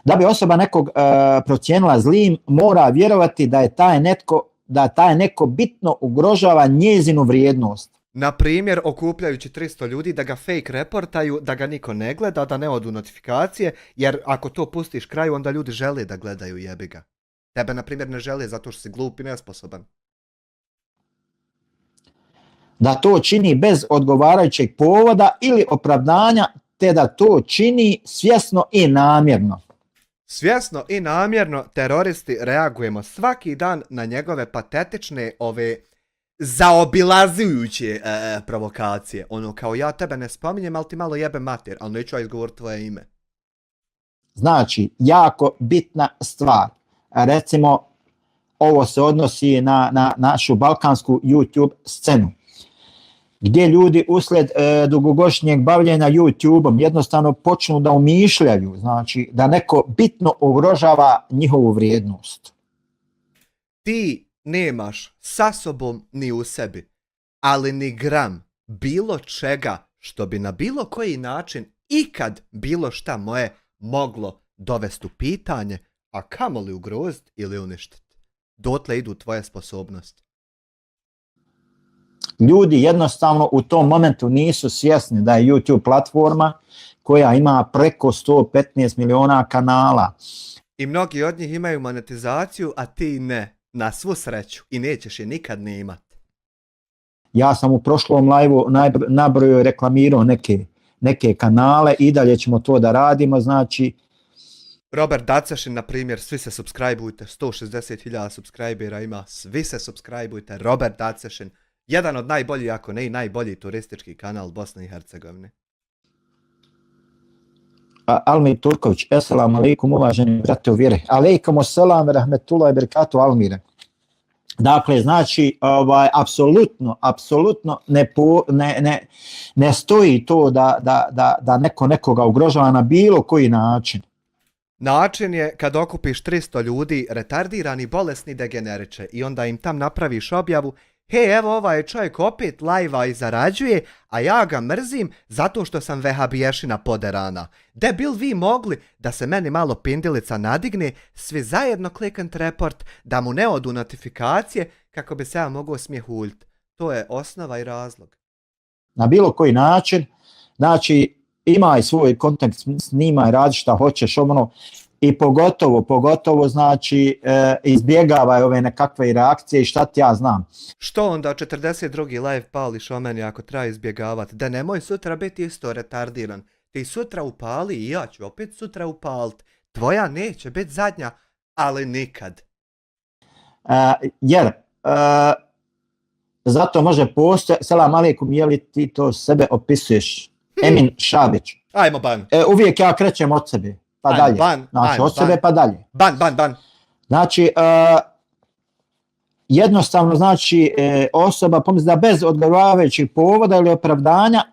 Da bi osoba nekog procijenila zlim, mora vjerovati da je taj neko bitno ugrožava njezinu vrijednost. Na primjer, okupljajući 300 ljudi da ga fake reportaju, da ga niko ne gleda, da ne odu notifikacije, jer ako to pustiš kraju, onda ljudi žele da gledaju, jebi ga. Tebe, na primjer, ne žele zato što si glup i nesposoban. Da to čini bez odgovarajućeg povoda ili opravdanja, te da to čini svjesno i namjerno. Svjesno i namjerno teroristi reagujemo svaki dan na njegove patetične zaobilazujuće provokacije. Ono kao ja tebe ne spominjem, ali ti malo jebe mater, ali neću ja izgovoriti tvoje ime. Znači, jako bitna stvar. Recimo, ovo se odnosi na našu balkansku YouTube scenu, gdje ljudi uslijed dugogodišnjeg bavljenja YouTube-om jednostavno počnu da umišljaju, znači da neko bitno ugrožava njihovu vrijednost. Ti nemaš sa sobom ni u sebi, ali ni gram bilo čega što bi na bilo koji način ikad bilo šta moje moglo dovesti u pitanje, a kamoli ugroziti ili uništiti. Dotle idu tvoje sposobnosti. Ljudi jednostavno u tom momentu nisu svjesni da je YouTube platforma koja ima preko 115 miliona kanala. I mnogi od njih imaju monetizaciju, a ti ne. Na svu sreću. I nećeš je nikad ne imati. Ja sam u prošlom live-u nabrojio, reklamirao neke kanale i dalje ćemo to da radimo, znači. Robert Dacašin, na primjer, svi se subscribeujte, 160.000 subscribera ima, svi se subscribeujte, Robert Dacašin, jedan od najboljih, ako ne i najbolji turistički kanal Bosne i Hercegovine. Almir Turković, assalamu alaikum, uvaženi brate u vjeri. Alaikum assalam, rahmetullahi barakatuh, Almire. Dakle, znači, apsolutno ne stoji to da neko nekoga ugrožava na bilo koji način. Način je kad okupiš 300 ljudi, retardirani, bolesni degeneriče, i onda im tam napraviš objavu: hej, evo ovaj čovjek opet live-a i zarađuje, a ja ga mrzim zato što sam vehabiješina poderana. De bil vi mogli da se meni malo pindilica nadigne, svi zajedno klikant report, da mu ne odu notifikacije kako bi se ja mogao smijehuljiti. To je osnova i razlog. Na bilo koji način, znači imaj svoj kontekst, snimaj, radi šta hoćeš, i pogotovo znači izbjegavaj ove nekakve reakcije i šta ti ja znam. Što onda 42. live pališ o meni ako treba izbjegavati? Da nemoj sutra biti isto retardiran. Ti sutra upali i ja ću opet sutra upalit. Tvoja neće biti zadnja, ali nikad. Zato može postojati, selam alejkum, je li ti to sebe opisuješ? Emin Šabić. Ajmo ban. Uvijek ja krećem od sebe, pa ajmo, dalje. Ban, znači ajmo, od sebe pa dalje. Ban. Znači, jednostavno, znači, osoba pomisli da bez odgovarajućih povoda ili opravdanja,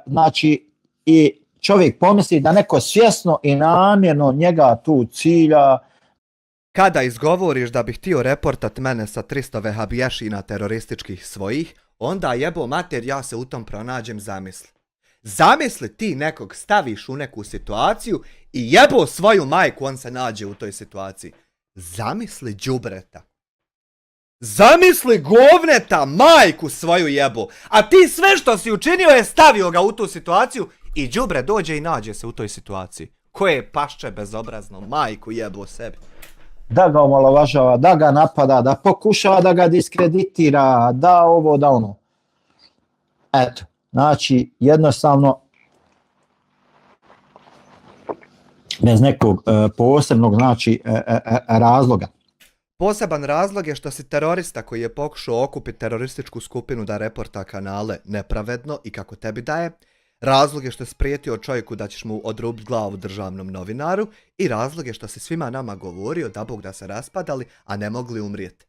znači, i čovjek pomisli da neko svjesno i namjerno njega tu cilja. Kada izgovoriš da bih htio reportat mene sa 300 vehabiješina terorističkih svojih, onda jebo mater, ja se u tom pronađem, zamisli. Zamisli ti nekog staviš u neku situaciju i jebo svoju majku, on se nađe u toj situaciji. Zamisli đubreta. Zamisli govneta, majku svoju jebo. A ti sve što si učinio je stavio ga u tu situaciju i đubre dođe i nađe se u toj situaciji. Koje pašče bezobrazno, majku jebo sebi. Da ga omalovažava, da ga napada, da pokušava da ga diskreditira, da ovo, da ono. Eto, znači, jednostavno, bez nekog posebnog, znači, razloga. Poseban razlog je što si terorista koji je pokušao okupiti terorističku skupinu da reporta kanale nepravedno i kako tebi daje. Razlog je što si prijetio čovjeku da ćeš mu odrubiti glavu državnom novinaru i razlog je što si svima nama govorio da Bog da se raspadali, a ne mogli umrijeti.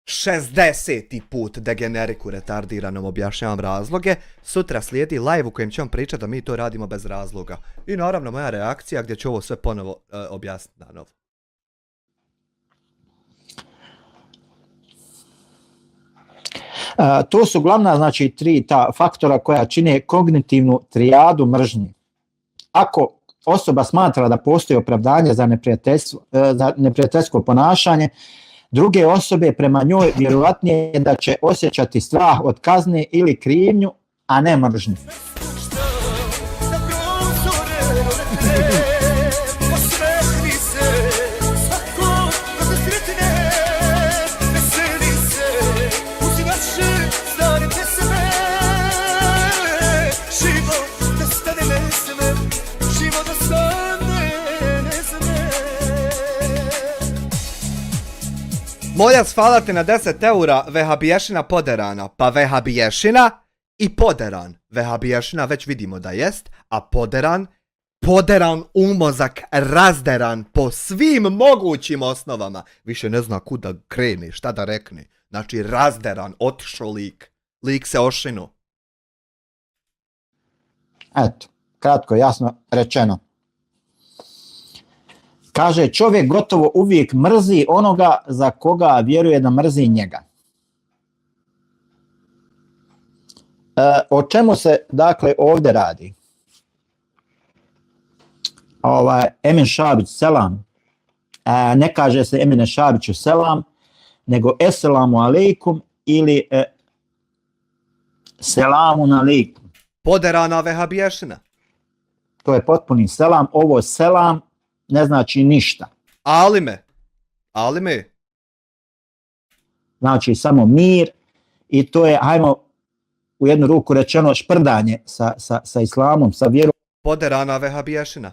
60. put degeneriku retardiranom objašnjavam razloge, sutra slijedi live u kojem ću vam pričati da mi to radimo bez razloga. I naravno moja reakcija gdje ću ovo sve ponovo objasniti na novo. To su glavna, znači, 3 ta faktora koja čine kognitivnu trijadu mržnje. Ako osoba smatra da postoji opravdanje za neprijateljsko ponašanje, druge osobe prema njoj vjerojatnije da će osjećati strah od kazne ili krivnju, a ne mržnju. Moljas, hvala ti na 10 eura, vehabiješina poderana. Pa vehabiješina i poderan. Vehabiješina već vidimo da jest, a poderan umozak, razderan po svim mogućim osnovama. Više ne zna kuda krene, šta da rekne. Znači razderan, otišao lik. Lik se ošinu. Eto, kratko, jasno rečeno. Kaže, čovjek gotovo uvijek mrzi onoga za koga vjeruje da mrzi njega. O čemu se, dakle, ovdje radi? Emin Šabić, selam. Ne kaže se Emine Šabiću selam, nego eselamu alejkum ili selamun alejkum. Poderana vehabiješina. To je potpuni selam. Ovo selam ne znači ništa. Alime. Znači samo mir i to je, hajmo u jednu ruku rečeno, šprdanje sa islamom, sa vjerom. Poderana vehabiješina.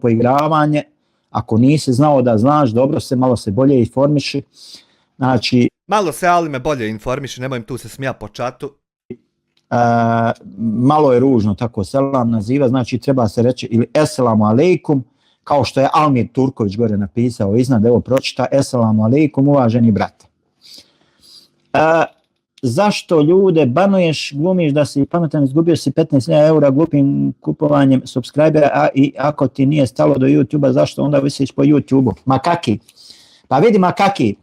Poigravanje. Ako nisi znao da znaš, dobro se, malo se bolje informiši. Znači... Malo se Alime bolje informiši, nemoj im tu se smija po čatu. Malo je ružno tako selam naziva, znači treba se reći ili eselamu alejkum, kao što je Almir Turković gore napisao iznad, evo pročita, eselamu alejkum, uvaženi brate. Zašto ljude banuješ, glumiš da si pametan, izgubio si 15.000 eura glupim kupovanjem subscribera, a i ako ti nije stalo do YouTube-a, zašto onda visiš po YouTube-u? Makaki. Pa vidi makaki,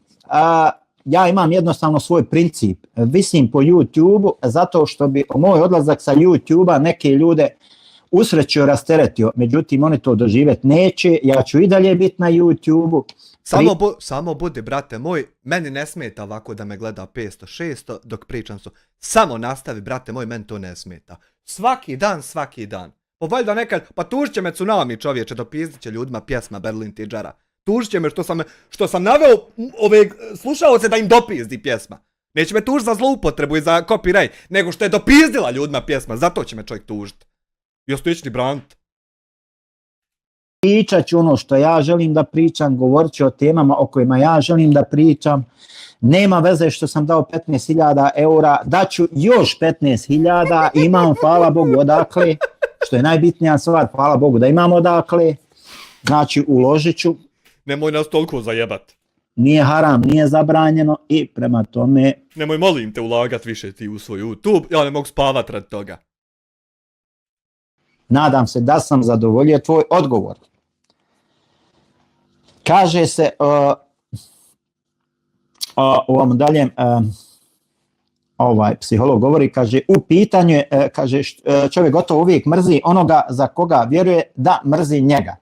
ja imam jednostavno svoj princip. Visim po YouTube-u zato što bi moj odlazak sa YouTube-a neke ljude usrećio, rasteretio. Međutim, oni to doživjeti neće. Ja ću i dalje biti na YouTube-u. Samo budi, brate moj, meni ne smeta ovako da me gleda 500-600 dok pričam su. Samo nastavi, brate moj, meni to ne smeta. Svaki dan. Pa valjda nekad, pa tužit će me tsunami, čovječe, dopizdit će ljudima pjesma Berlin Tidžara. Tužit će me što sam naveo ove slušaoce da im dopizdi pjesma. Neće me tužiti za zloupotrebu i za copyright, nego što je dopizdila ljudima pjesma, zato će me čovjek tužiti. Jesi to ići braniti? Pričat ću ono što ja želim da pričam, govorit ću o temama o kojima ja želim da pričam. Nema veze što sam dao 15.000 eura, daću još 15.000, imam, hvala Bogu, odakle, što je najbitnija stvar, hvala Bogu da imam odakle, znači uložit ću. Nemoj nas toliko zajebat. Nije haram, nije zabranjeno i prema tome... Nemoj, molim te, ulagat više ti u svoj YouTube, ja ne mogu spavat radi toga. Nadam se da sam zadovoljio tvoj odgovor. Kaže se u ovom daljem psiholog govori, kaže, u pitanju je, kaže, čovjek gotovo uvijek mrzi onoga za koga vjeruje da mrzi njega.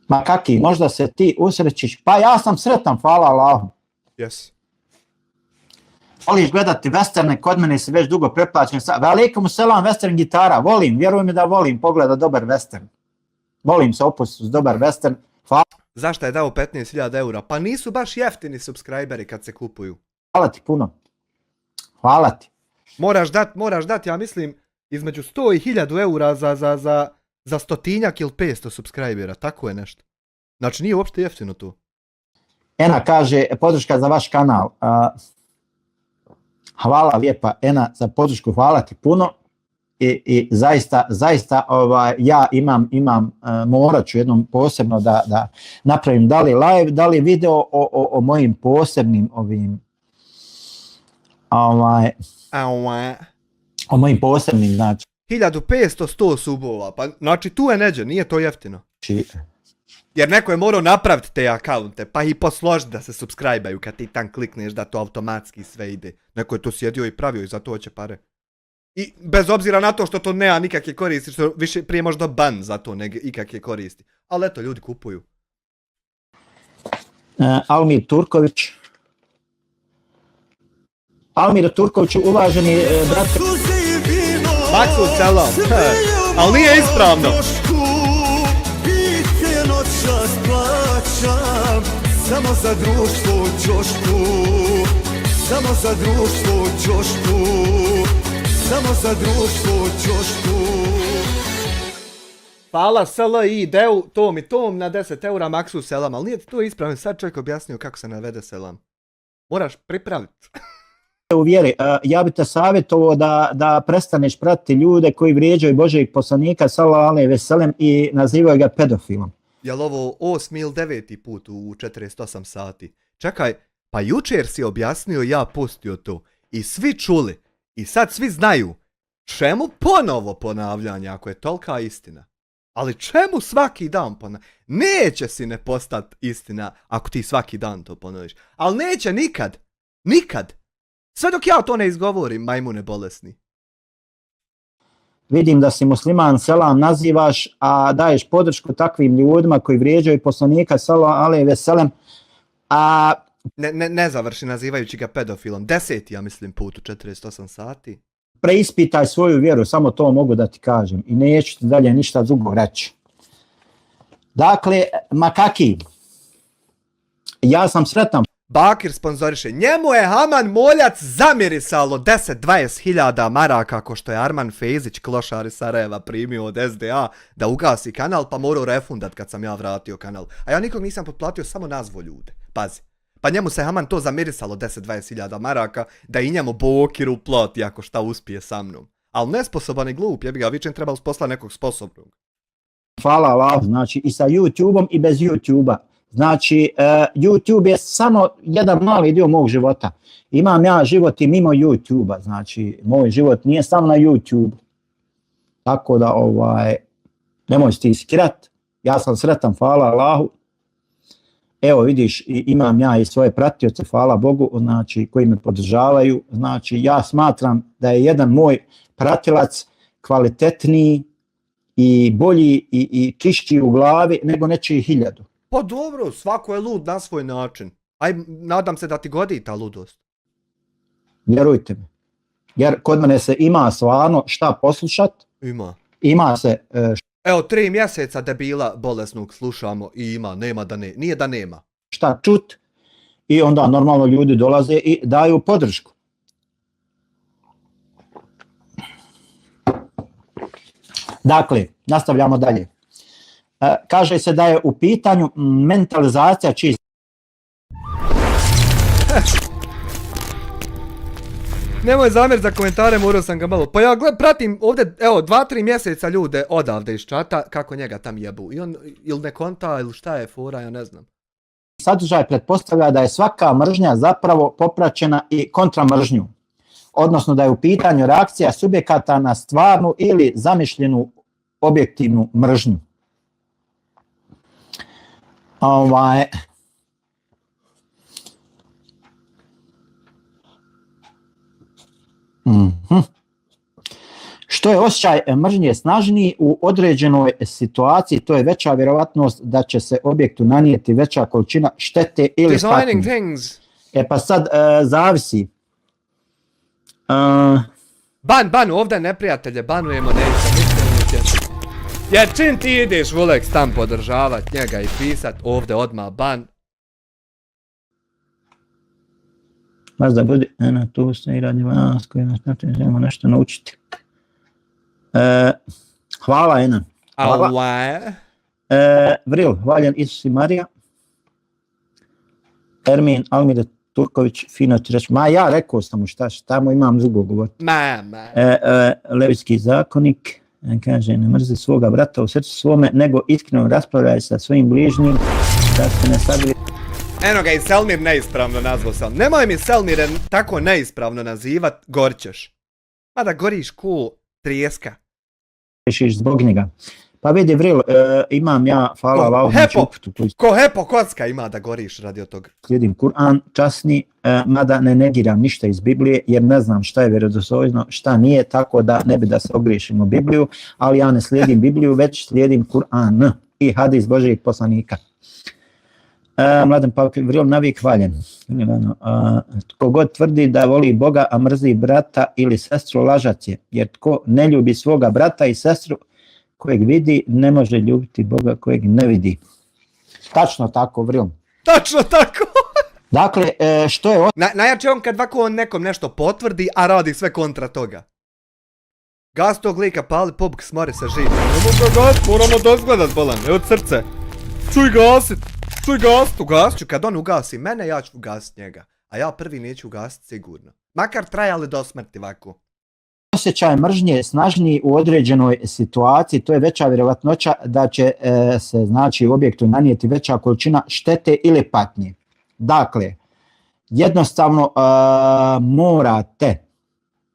Ma kaki, možda se ti usrećiš, pa ja sam sretan, hvala Allahu. Yes. Voliš gledati westerne, kod mene se već dugo preplaćen. Velikom selam western gitara, volim, vjeruj mi da volim pogleda dobar western. Volim se opus uz dobar western. Hvala. Zašto je dao 15.000 eura? Pa nisu baš jeftini subscriberi kad se kupuju. Hvala ti puno. Hvala ti. Moraš dat, ja mislim, između 100 i 1000 eura za 100 ili 500 subscribera, tako je nešto. Znači nije uopšte jeftino to. Ena kaže, podrška za vaš kanal. Hvala lijepa Ena za podršku, hvala ti puno i zaista ja imam morat ću jednom posebno da napravim da li live, da li video o mojim posebnim o mojim posebnim, znači 1500 subova, pa znači tu je neđe, nije to jeftino. Jer neko je morao napraviti te akaunte, pa i posložiti da se subscribe-aju kad ti tam klikneš da to automatski sve ide. Neko je to sjedio i pravio i zato hoće pare. I bez obzira na to što to nema nikakve koristi, što više prije možda ban za to nego ikakve koristi. Ali eto, ljudi kupuju. Almir Turković, uvaženi brate. Maksu selam, ali nije ispravno. Samo za društvo ćošku, samo za društvo ćošku, samo za društvo ćošku. Hvala SLI, deu, tom i tom na 10 eura maksu selam, ali nije ti to ispravno, sad čovjek objasnio kako se navede selam. Moraš pripraviti. U vjeri, ja bi te savjetovao da prestaneš pratiti ljude koji vrijeđaju Božijeg poslanika sallallahu alejhi ve sellem i nazivaju ga pedofilom. Jel ovo 8. ili 9. put u 48 sati? Čekaj, pa jučer si objasnio, ja pustio to. I svi čuli. I sad svi znaju. Čemu ponovo ponavljanje ako je tolika istina? Ali čemu svaki dan ponavljanje? Neće si ne postati istina ako ti svaki dan to ponoviš. Ali neće nikad. Nikad. Sve dok ja to ne izgovorim, majmune bolesni. Vidim da si musliman, selam nazivaš, a daješ podršku takvim ljudima koji vrijeđaju poslanika sallallahu alejhi ve sellem, a Ne završi nazivajući ga pedofilom. 10. ja mislim put u 48 sati. preispitaj svoju vjeru, samo to mogu da ti kažem i neću ti dalje ništa drugo reći. Dakle, makaki, ja sam sretan. Bakir sponzoriše. Njemu je Haman Moljac zamirisalo 10-20 hiljada maraka ko što je Arman Fejzić, klošar iz Sarajeva, primio od SDA da ugasi kanal, pa morao refundat kad sam ja vratio kanal. A ja nikog nisam potplatio, samo nazvo ljude. Pazi. Pa njemu se Haman to zamirisalo 10-20 hiljada maraka da i njemu Bokiru plati ako šta uspije sa mnom. Ali nesposoban i glup, jebi ga, vičem treba usposlati nekog sposobnog. Hvala Allah, znači i sa YouTube-om i bez YouTube-a. Znači, YouTube je samo jedan mali dio mog života. Imam ja život i mimo YouTube-a, znači moj život nije samo na YouTube. Tako da, nemoj ti skirat, ja sam sretan, hvala Allahu. Evo vidiš, imam ja i svoje pratioce, hvala Bogu, znači koji me podržavaju. Znači, ja smatram da je jedan moj pratilac kvalitetniji i bolji i čišći u glavi nego nečiji 1000. Pa dobro, svako je lud na svoj način. Aj, nadam se da ti godi ta ludost. Vjerujte mi. Jer kod mene se ima stvarno šta poslušat. Ima se... Evo, 3 mjeseca debila bolesnog slušamo i ima, nema da ne. Nije da nema. Šta čut i onda normalno ljudi dolaze i daju podršku. Dakle, nastavljamo dalje. Kaže se da je u pitanju mentalizacija čista. Nemoj zamjer za komentare, morao sam ga malo. Pa ja pratim ovdje, evo, 2-3 mjeseca ljude odavde iz čata, kako njega tam jebu. I on ili ne konta, ili šta je fora, ja ne znam. Sadržaj pretpostavlja da je svaka mržnja zapravo popraćena i kontramržnju. Odnosno da je u pitanju reakcija subjekata na stvarnu ili zamišljenu objektivnu mržnju. Što je osjećaj mržnje snažniji u određenoj situaciji, to je veća vjerovatnost da će se objektu nanijeti veća količina štete ili patnje. Pa sad zavisi. Ban, ovdje neprijatelje, banujemo, nećemo. Jer čim ti ideš Vulex tam podržavat njega i pisat, ovdje odmah ban. Vas da budi, tu se i radi vas koji nas želimo nešto naučiti. Hvala, Ena. Vril, hvaljen Isus i Marija. Ermin Almire Turković, fino ti reći. Ma ja rekao sam mu šta mu imam drugo govoriti. Levitski zakonik. Kaže, ne mrzi svoga brata u srcu svome, nego iskreno raspravljaj sa svojim bližnjim, da se ne sagri. Eno ga i Selmir neispravno nazvao sam. Nemoj mi Selmire tako neispravno nazivat, gorćeš. Mada goriš ko trijeska. Rešiš zbog njega. Pa vidi Vril, imam ja, hvala Allahu. Ko Hepo kocka ima da goriš radi od toga. Slijedim Kur'an časni, mada ne negiram ništa iz Biblije, jer ne znam šta je vjerodostojno, šta nije, tako da ne bi da se ogriješimo Bibliju, ali ja ne slijedim Bibliju, već slijedim Kur'an i hadis Božijeg poslanika. Mladen Pavković, Vril, navik hvaljen. Tko god tvrdi da voli Boga, a mrzi brata ili sestru, lažac je, jer tko ne ljubi svoga brata i sestru kojeg vidi, ne može ljubiti Boga kojeg ne vidi. Tačno tako, Vril. Tačno tako! Dakle, što je... Najjače on kad ovako on nekom nešto potvrdi, a radi sve kontra toga. Gas tog lika, pali pobuk, smori se živ. Nemoj ga gas, moramo dozgledat, bolan, evo srce. Čuj gasit, ugasit ću. Kad on ugasi mene, ja ću ugasit njega. A ja prvi neću ugasit sigurno. Makar trajali do smrti ovako. Osjećaj mržnje snažniji u određenoj situaciji, to je veća vjerovatnoća da će se znači u objektu nanijeti veća količina štete ili patnje. Dakle, jednostavno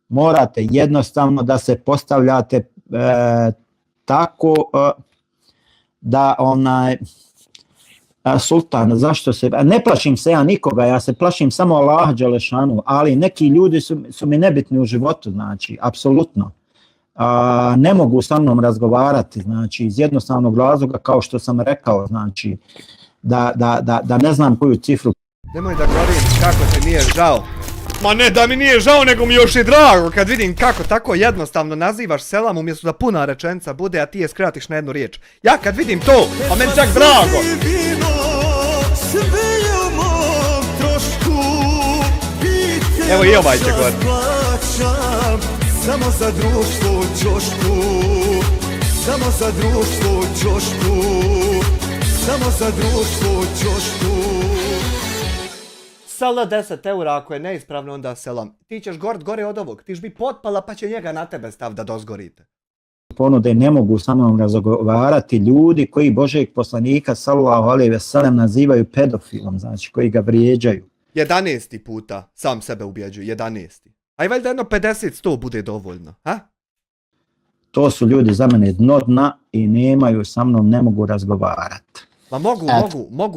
morate jednostavno da se postavljate tako da sultan, zašto se, ne plašim se ja nikoga, ja se plašim samo Allaha dželešanu, ali neki ljudi su mi nebitni u životu, znači, apsolutno. Ne mogu sa mnom razgovarati, znači, iz jednostavnog razloga, kao što sam rekao, znači, da ne znam koju cifru. Nemoj da govorim kako ti nije žao. Ma ne da mi nije žao, nego mi još i drago kad vidim kako tako jednostavno nazivaš selam umjesto da puna rečenica bude, a ti je skratiš na jednu riječ. Ja kad vidim to, a meni čak drago. Evo i ovaj će govorit. Samo za društvo ćošku, samo za društvo ćošku, samo za društvo ćošku. Sala 10 eura, ako je neispravno onda selam. Ti ćeš gore od ovog, ti ćeš bi potpala pa će njega na tebe stav da dozgorite. Ponude ne mogu sa mnom razgovarati ljudi koji Božeg poslanika sallallahu alejhi ve sellem nazivaju pedofilom, znači koji ga vrijeđaju. 11. puta sam sebe ubjeđuju, 11. A i valjda jedno 50-100 bude dovoljno, ha? To su ljudi za mene dno dna i nemaju sa mnom, ne mogu razgovarati. Ma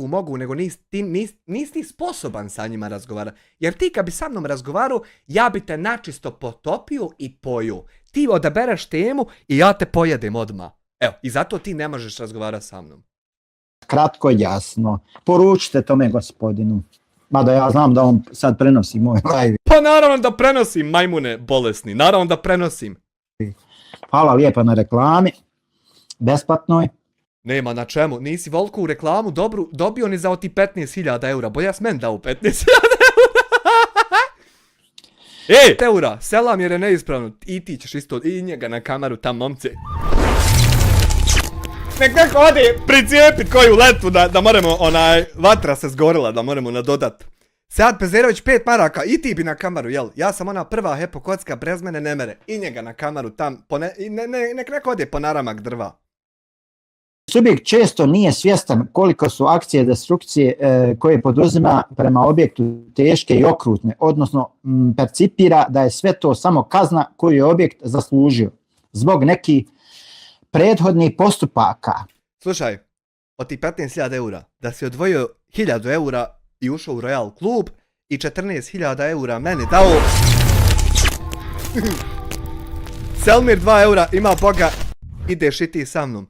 mogu, nego nisi ti sposoban sa njima razgovarati. Jer ti kad bi sa mnom razgovarao, ja bi te načisto potopio i pojio. Ti odabereš temu i ja te pojedem odmah. Evo, i zato ti ne možeš razgovarati sa mnom. Kratko, jasno. Poručite tome gospodinu. Mada ja znam da on sad prenosi moj live. Pa naravno da prenosim, majmune bolesni. Naravno da prenosim. Hvala lijepa na reklami. Besplatnoj. Nema na čemu, nisi voliku reklamu dobru dobio ni za oti 15.000 eura, bolja s men dao 15.000 eura. Ej, eura, selam jer je neispravno, i ti ćeš isto, i njega na kameru tam momci. Nek neko ode pricijepit koju letu da moramo, vatra se zgorila, da moramo nadodat. Sead Pezerović 5 maraka, i ti bi na kameru, jel? Ja sam ona prva hepo kocka, brez mene ne mere, i njega na kameru tam, nek neko ode po naramak drva. Subjekt često nije svjestan koliko su akcije destrukcije koje poduzima prema objektu teške i okrutne, odnosno percipira da je sve to samo kazna koju je objekt zaslužio zbog nekih prethodnih postupaka. Slušaj, od ti 15.000 eura, da si odvojio 1.000 eura i ušao u Royal klub i 14.000 eura meni dao. Selmir 2 eura, ima Boga, ideš i ti sa mnom.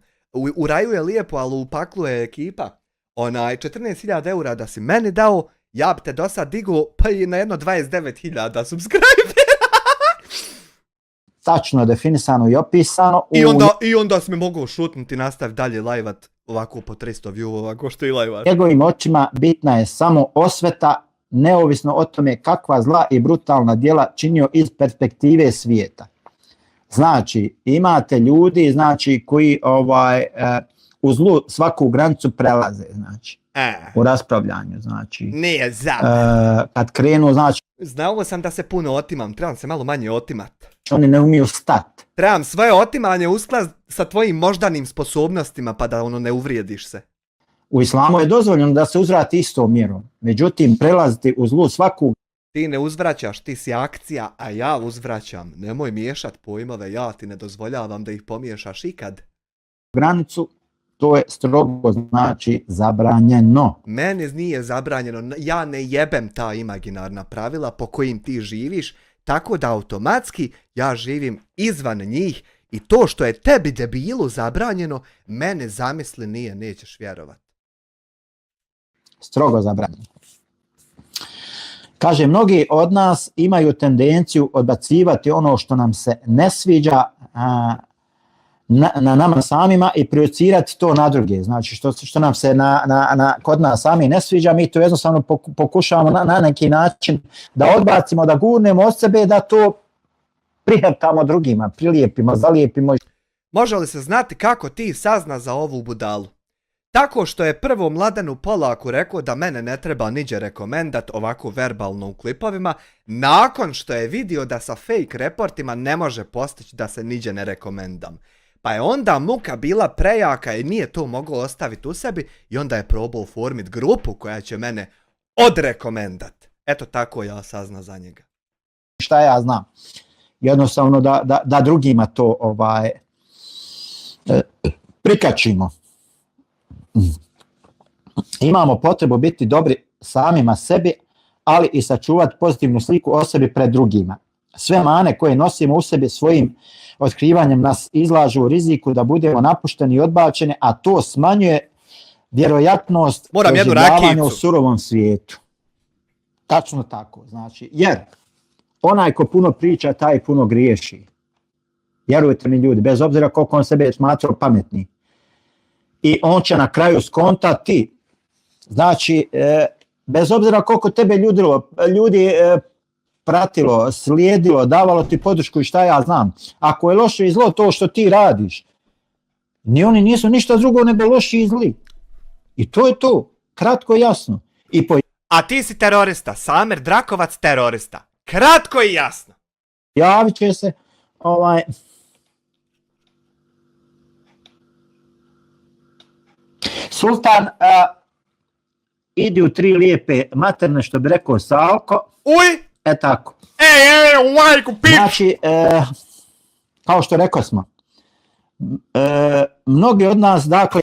U raju je lijepo, ali u paklu je ekipa. 14.000 eura da si meni dao, ja bi te do sad digao pa i na jedno 29.000 subscribera. Tačno definisano i opisano. I onda si me mogao šutnuti i nastavi dalje live-at ovako po 300 view-ova, ko što i live-at. Njegovim očima bitna je samo osveta, neovisno o tome kakva zla i brutalna djela činio iz perspektive svijeta. Znači, imate ljudi, znači, koji u zlu svaku granicu prelaze, znači, u raspravljanju, znači. Nije kad krenu, znači. Znao sam da se puno otimam, trebam se malo manje otimat. Oni ne umiju stati. Trebam svoje otimanje uskladiti sa tvojim moždanim sposobnostima pa da ne uvrijediš se. U islamu je dozvoljeno da se uzvrati istom mjerom, međutim, prelaziti u zlu svaku. Ti ne uzvraćaš, ti si akcija, a ja uzvraćam. Nemoj miješat pojmove, ja ti ne dozvoljavam da ih pomiješaš ikad. Granicu, to je strogo, znači, zabranjeno. Meni nije zabranjeno, ja ne jebem ta imaginarna pravila po kojim ti živiš, tako da automatski ja živim izvan njih i to što je tebi debilu zabranjeno, mene zamisli nije, nećeš vjerovat. Strogo zabranjeno. Kaže, mnogi od nas imaju tendenciju odbacivati ono što nam se ne sviđa na nama samima i projicirati to na druge. Znači, što nam se kod nas sami ne sviđa, mi to jednostavno pokušavamo na neki način da odbacimo, da gurnemo od sebe, da to priheftamo drugima, prilijepimo, zalijepimo. Može li se znati kako ti sazna za ovu budalu? Tako što je prvo Mladenu Polaku rekao da mene ne treba niđe rekomendat ovako verbalno u klipovima, nakon što je vidio da sa fake reportima ne može postići da se niđe ne rekomendam. Pa je onda muka bila prejaka i nije to mogao ostaviti u sebi i onda je probao formit grupu koja će mene odrekomendat. Eto tako ja sazna za njega. Šta ja znam? Jednostavno da drugima to prikačimo. Imamo potrebu biti dobri samima sebi, ali i sačuvati pozitivnu sliku o sebi pred drugima. Sve mane koje nosimo u sebi svojim otkrivanjem nas izlažu u riziku da budemo napušteni i odbačeni, a to smanjuje vjerojatnost preživljavanja u surovom svijetu. Tačno tako, znači, jer onaj ko puno priča, taj puno griješi. Vjerujte mi ljudi, bez obzira koliko on sebe smatrao pametni. I on će na kraju skontati, znači, bez obzira koliko tebe ljudi pratilo, slijedilo, davalo ti podršku i šta ja znam. Ako je loše i zlo to što ti radiš, ni oni nisu ništa drugo nego loši i zli. I to je to, kratko i jasno. A ti si terorista, Samer Drakovac terorista. Kratko i jasno. Javit će se, Sultan, idi u 3 lijepe materne, što bi rekao Salko. Uj! Tako. Majku, pič! Znači, kao što rekao smo, mnogi od nas, dakle...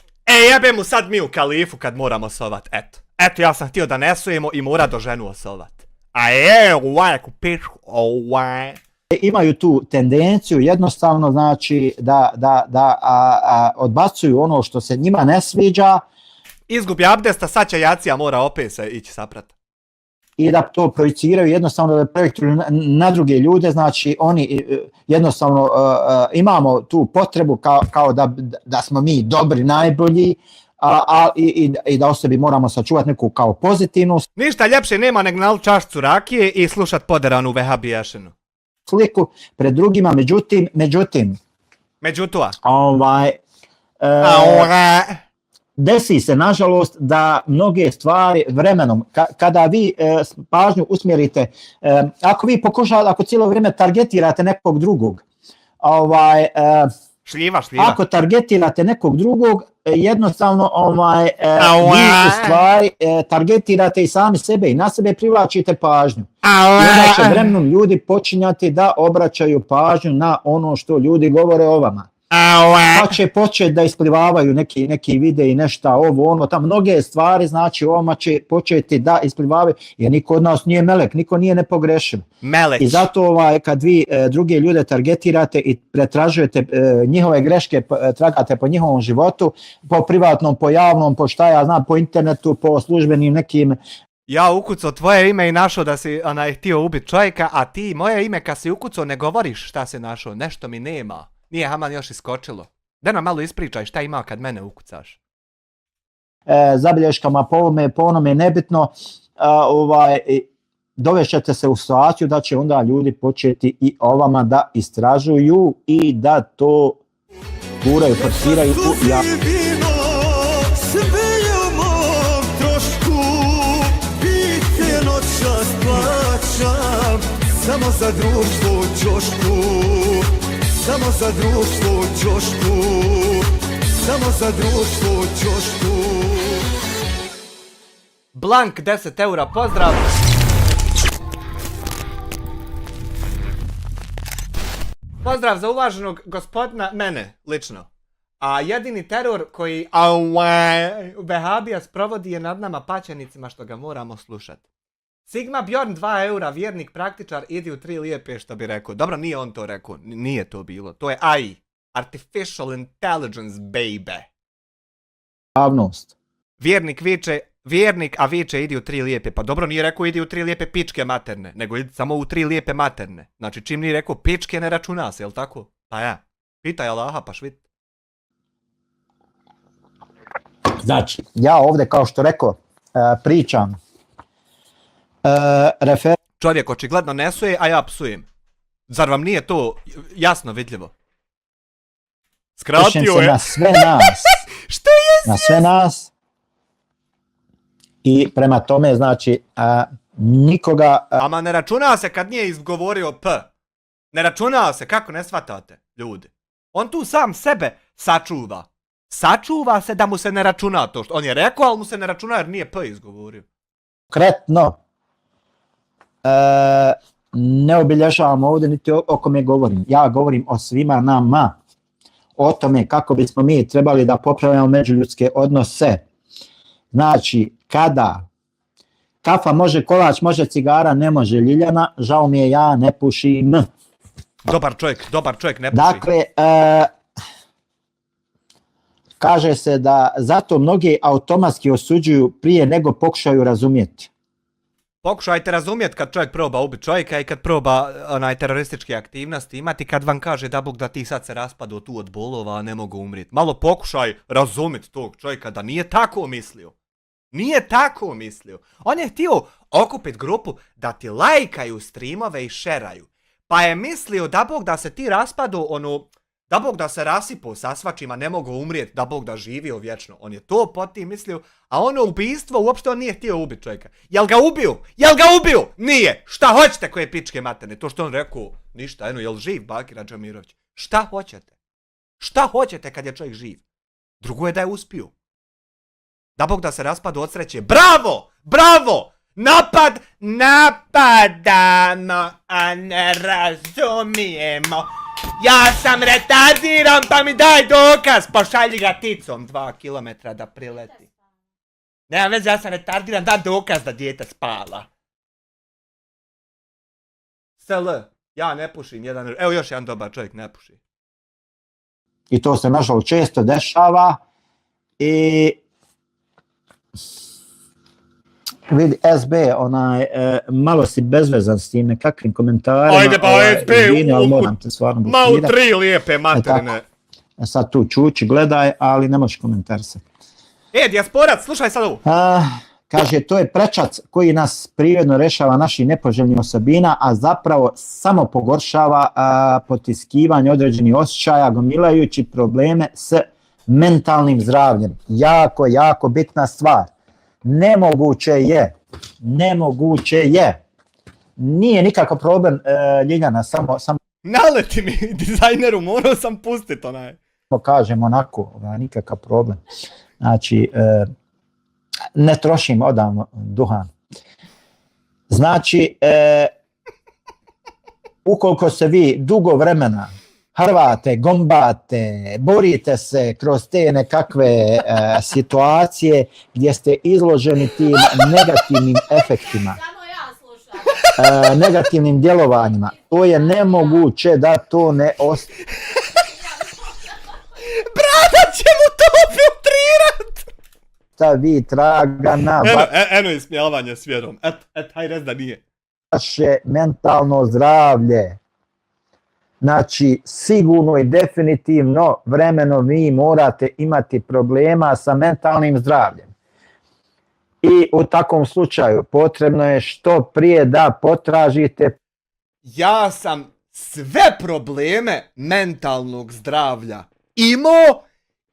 Jebe mu sad mi u kalifu kad moramo sovat, eto. Eto, ja sam htio da ne sujemo i mora do ženu osovat. Majku, pič, Imaju tu tendenciju jednostavno, znači, da odbacuju ono što se njima ne sviđa. Izgubi abdesta, sad će Jacija mora opet se ići saprat. I da to projiciraju jednostavno da projektuju na druge ljude, znači oni jednostavno imamo tu potrebu kao da smo mi dobri, najbolji, i da o sebi moramo sačuvati neku kao pozitivnu Ništa ljepše nema nego nalit čašcu rakije i slušat poderanu vehabiješinu. Sliku pred drugima, međutim, desi se, nažalost, da mnoge stvari vremenom, kada vi pažnju usmjerite, ako cijelo vrijeme targetirate nekog drugog, šljiva. Ako targetirate nekog drugog, jednostavno vi u stvari targetirate i sami sebe i na sebe privlačite pažnju. I onda će vremenom ljudi počinjati da obraćaju pažnju na ono što ljudi govore o vama. Pa će početi da isplivavaju neki videi, nešto ovo, ono, tam mnoge stvari, znači ovama će početi da isplivavaju, jer niko od nas nije melek, niko nije nepogrešiv. I zato kad vi druge ljude targetirate i pretražujete njihove greške, tragate po njihovom životu, po privatnom, po javnom, po šta ja znam, po internetu, po službenim nekim... Ja ukucao tvoje ime i našao da si htio ubiti čovjeka, a ti moje ime kad si ukucao ne govoriš šta si našao, nešto mi nema. Nije Haman još iskočilo. Da nam malo ispričaj šta ima kad mene ukucaš. Zabilješkama po onome nebitno, dovešćete se u situaciju da će onda ljudi početi i o vama da istražuju i da to guraju, forsiraju u javnost. Sve je u mom trošku, pite noćas plaćam, samo za društvo čošku. Samo za društvo čošku, samo za društvo čošku. Blank 10 eura, pozdrav! Pozdrav za uvaženog gospodina, mene, lično. A jedini teror koji Vehabija sprovodi je nad nama paćenicima što ga moramo slušat. Sigma Bjorn 2 eura, vjernik praktičar, idi u 3 lijepe, što bi rekao. Dobro, nije on to rekao, nije to bilo. To je AI. Artificial Intelligence, baby. Javnost. Vjernik, a viče idi u 3 lijepe. Pa dobro, nije rekao idi u 3 lijepe pičke materne, nego idi samo u 3 lijepe materne. Znači, čim nije rekao pičke ne računa se, jel tako? Pa ja. Pitaj Allaha, pa švit. Znači, ja ovdje, kao što rekao, pričam. Čovjek očigledno ne suje, a ja psujem. Zar vam nije to jasno vidljivo? Pišem Skratio se je. na sve nas. Što je? Na sve nas. I prema tome, znači, nikoga... Ama ne računa se kad nije izgovorio P. Ne računa se, kako ne shvatate, ljudi. On tu sam sebe sačuva. Sačuva se da mu se ne računa to što on je rekao, ali mu se ne računa jer nije P izgovorio. Konkretno, ne obilježavam ovdje niti o kome govorim. Ja govorim o svima nama. O tome kako bismo mi trebali da popravljamo međuljudske odnose. Znači, kada kafa može, kolač može, cigara ne može, Ljiljana, žao mi je, ja ne pušim. Dobar čovjek ne puši. Dakle, kaže se da zato mnogi automatski osuđuju prije nego pokušaju razumjeti. Pokušajte razumjeti kad čovjek proba ubiti čovjeka i kad proba terorističke aktivnosti imati, kad vam kaže da Bog da ti sad se raspadu tu od bolova, a ne mogu umrijeti. Malo pokušaj razumjeti tog čovjeka da nije tako mislio. Nije tako mislio. On je htio okupiti grupu da ti lajkaju streamove i šeraju. Pa je mislio da Bog da se ti raspadu, da Bog da se rasipu sa svačima, ne mogu umrijeti, da Bog da živio vječno. On je to po tim mislio, a ono ubistvo uopšte on nije htio ubiti čovjeka. Jel ga ubio? Nije. Šta hoćete koje pičke materne? To što on rekao, ništa, jel živ Bakir Adžamirović? Šta hoćete? Šta hoćete kad je čovjek živ? Drugo je da je uspio. Da Bog da se raspadu od sreće. Bravo! Napadamo, a ne razumijemo. Ja sam retardiran, pa mi daj dokaz. Pošalji ga ticom 2 kilometra da prileti. Nema veze, ja sam retardiran, dam dokaz da dijete spava. SL, ja ne pušim jedan... Evo još jedan dobar čovjek ne puši. I to se nažalost često dešava. I vidi, SB, malo si bezvezan s tim nekakvim komentarima. Ajde pa SB, ali moram te stvarno ma u blokirati. 3 lijepe materine. Sad tu čuči, gledaj, ali ne možeš komentarisati. Dijasporac, slušaj sad ovu. Kaže, to je prečac koji nas prirodno rešava naših nepoželjnih osobina, a zapravo samo pogoršava potiskivanje određenih osjećaja, gomilajući probleme s mentalnim zdravljem. Jako bitna stvar. Nemoguće je. Nije nikakav problem, Ljiljana, samo Naleti mi, dizajneru, morao sam pustiti onaj. Kažem onako, nikakav problem. Znači, ne trošim odavno duhan. Znači, ukoliko se vi dugo vremena hrvate, gombate, borite se kroz te nekakve situacije gdje ste izloženi tim negativnim efektima, negativnim djelovanjima, to je nemoguće da to ne ostane. Brada će mu to filtrirat! Vi traga na Eno ismijavanje s vjerom. Haj rez da nije. Vaše mentalno zdravlje. Znači, sigurno i definitivno vremeno vi morate imati problema sa mentalnim zdravljem. I u takvom slučaju potrebno je što prije da potražite. Ja sam sve probleme mentalnog zdravlja imao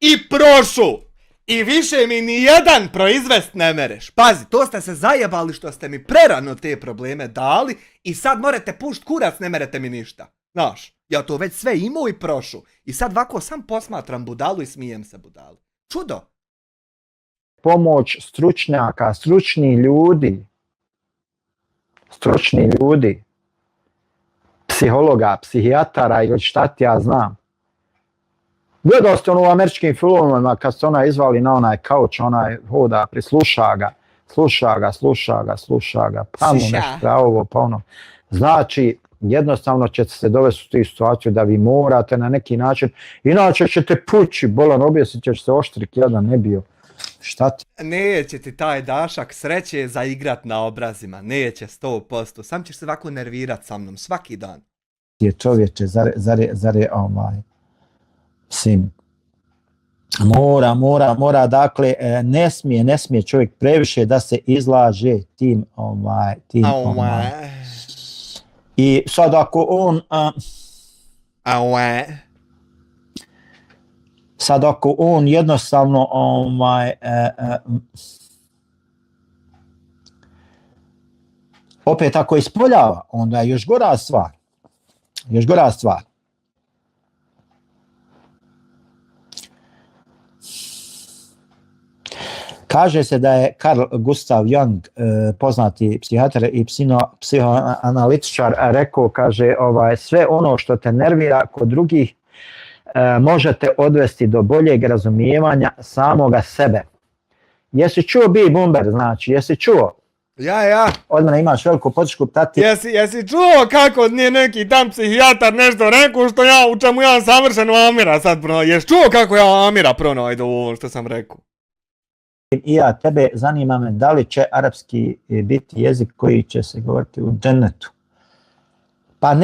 i prošao. I više mi nijedan proizvest ne mereš. Pazi, to ste se zajebali što ste mi prerano te probleme dali i sad morate pušt kurac, ne merete mi ništa. Znaš, ja to već sve imao i prošao. I sad ovako sam posmatram budalu i smijem se budalu. Čudo. Pomoć stručnjaka, stručni ljudi, psihologa, psihijatara ili šta ti ja znam. Gledao ste u američkim filmovima kad se ona izvali na onaj kauč, onaj hoda, prisluša ga, pa mu nešto ovo, pa ono. Znači, jednostavno ćete se dovesti u tu situaciju da vi morate na neki način, inače ćete pući, bolan objesit ćeš se oštrik jedan ne bio. Šta ti? Neće ti taj dašak sreće zaigrat na obrazima, neće 100%, sam ćeš se ovako nervirat sa mnom svaki dan. Je čovječe, zar je sim. Mora, dakle, ne smije čovjek previše da se izlaže tim I sad ako on... Sad ako on jednostavno opet ako ispoljava, onda je još gora stvar. Još gora stvar. Kaže se da je Carl Gustav Jung, poznati psihijatar i psihoanalitičar, rekao, kaže, sve ono što te nervira kod drugih možete odvesti do boljeg razumijevanja samoga sebe. Jesi čuo Bi Bumber, znači, jesi čuo? Ja. Od mene imaš veliku podršku, tati. Jesi čuo kako nije neki tam psihijatar nešto rekao što u čemu ja savršeno Amira sad pronađu? Jesi čuo kako ja Amira pronađu ovo što sam rekao? I ja, tebe zanima me da li će arapski biti jezik koji će se govoriti u džennetu. Pa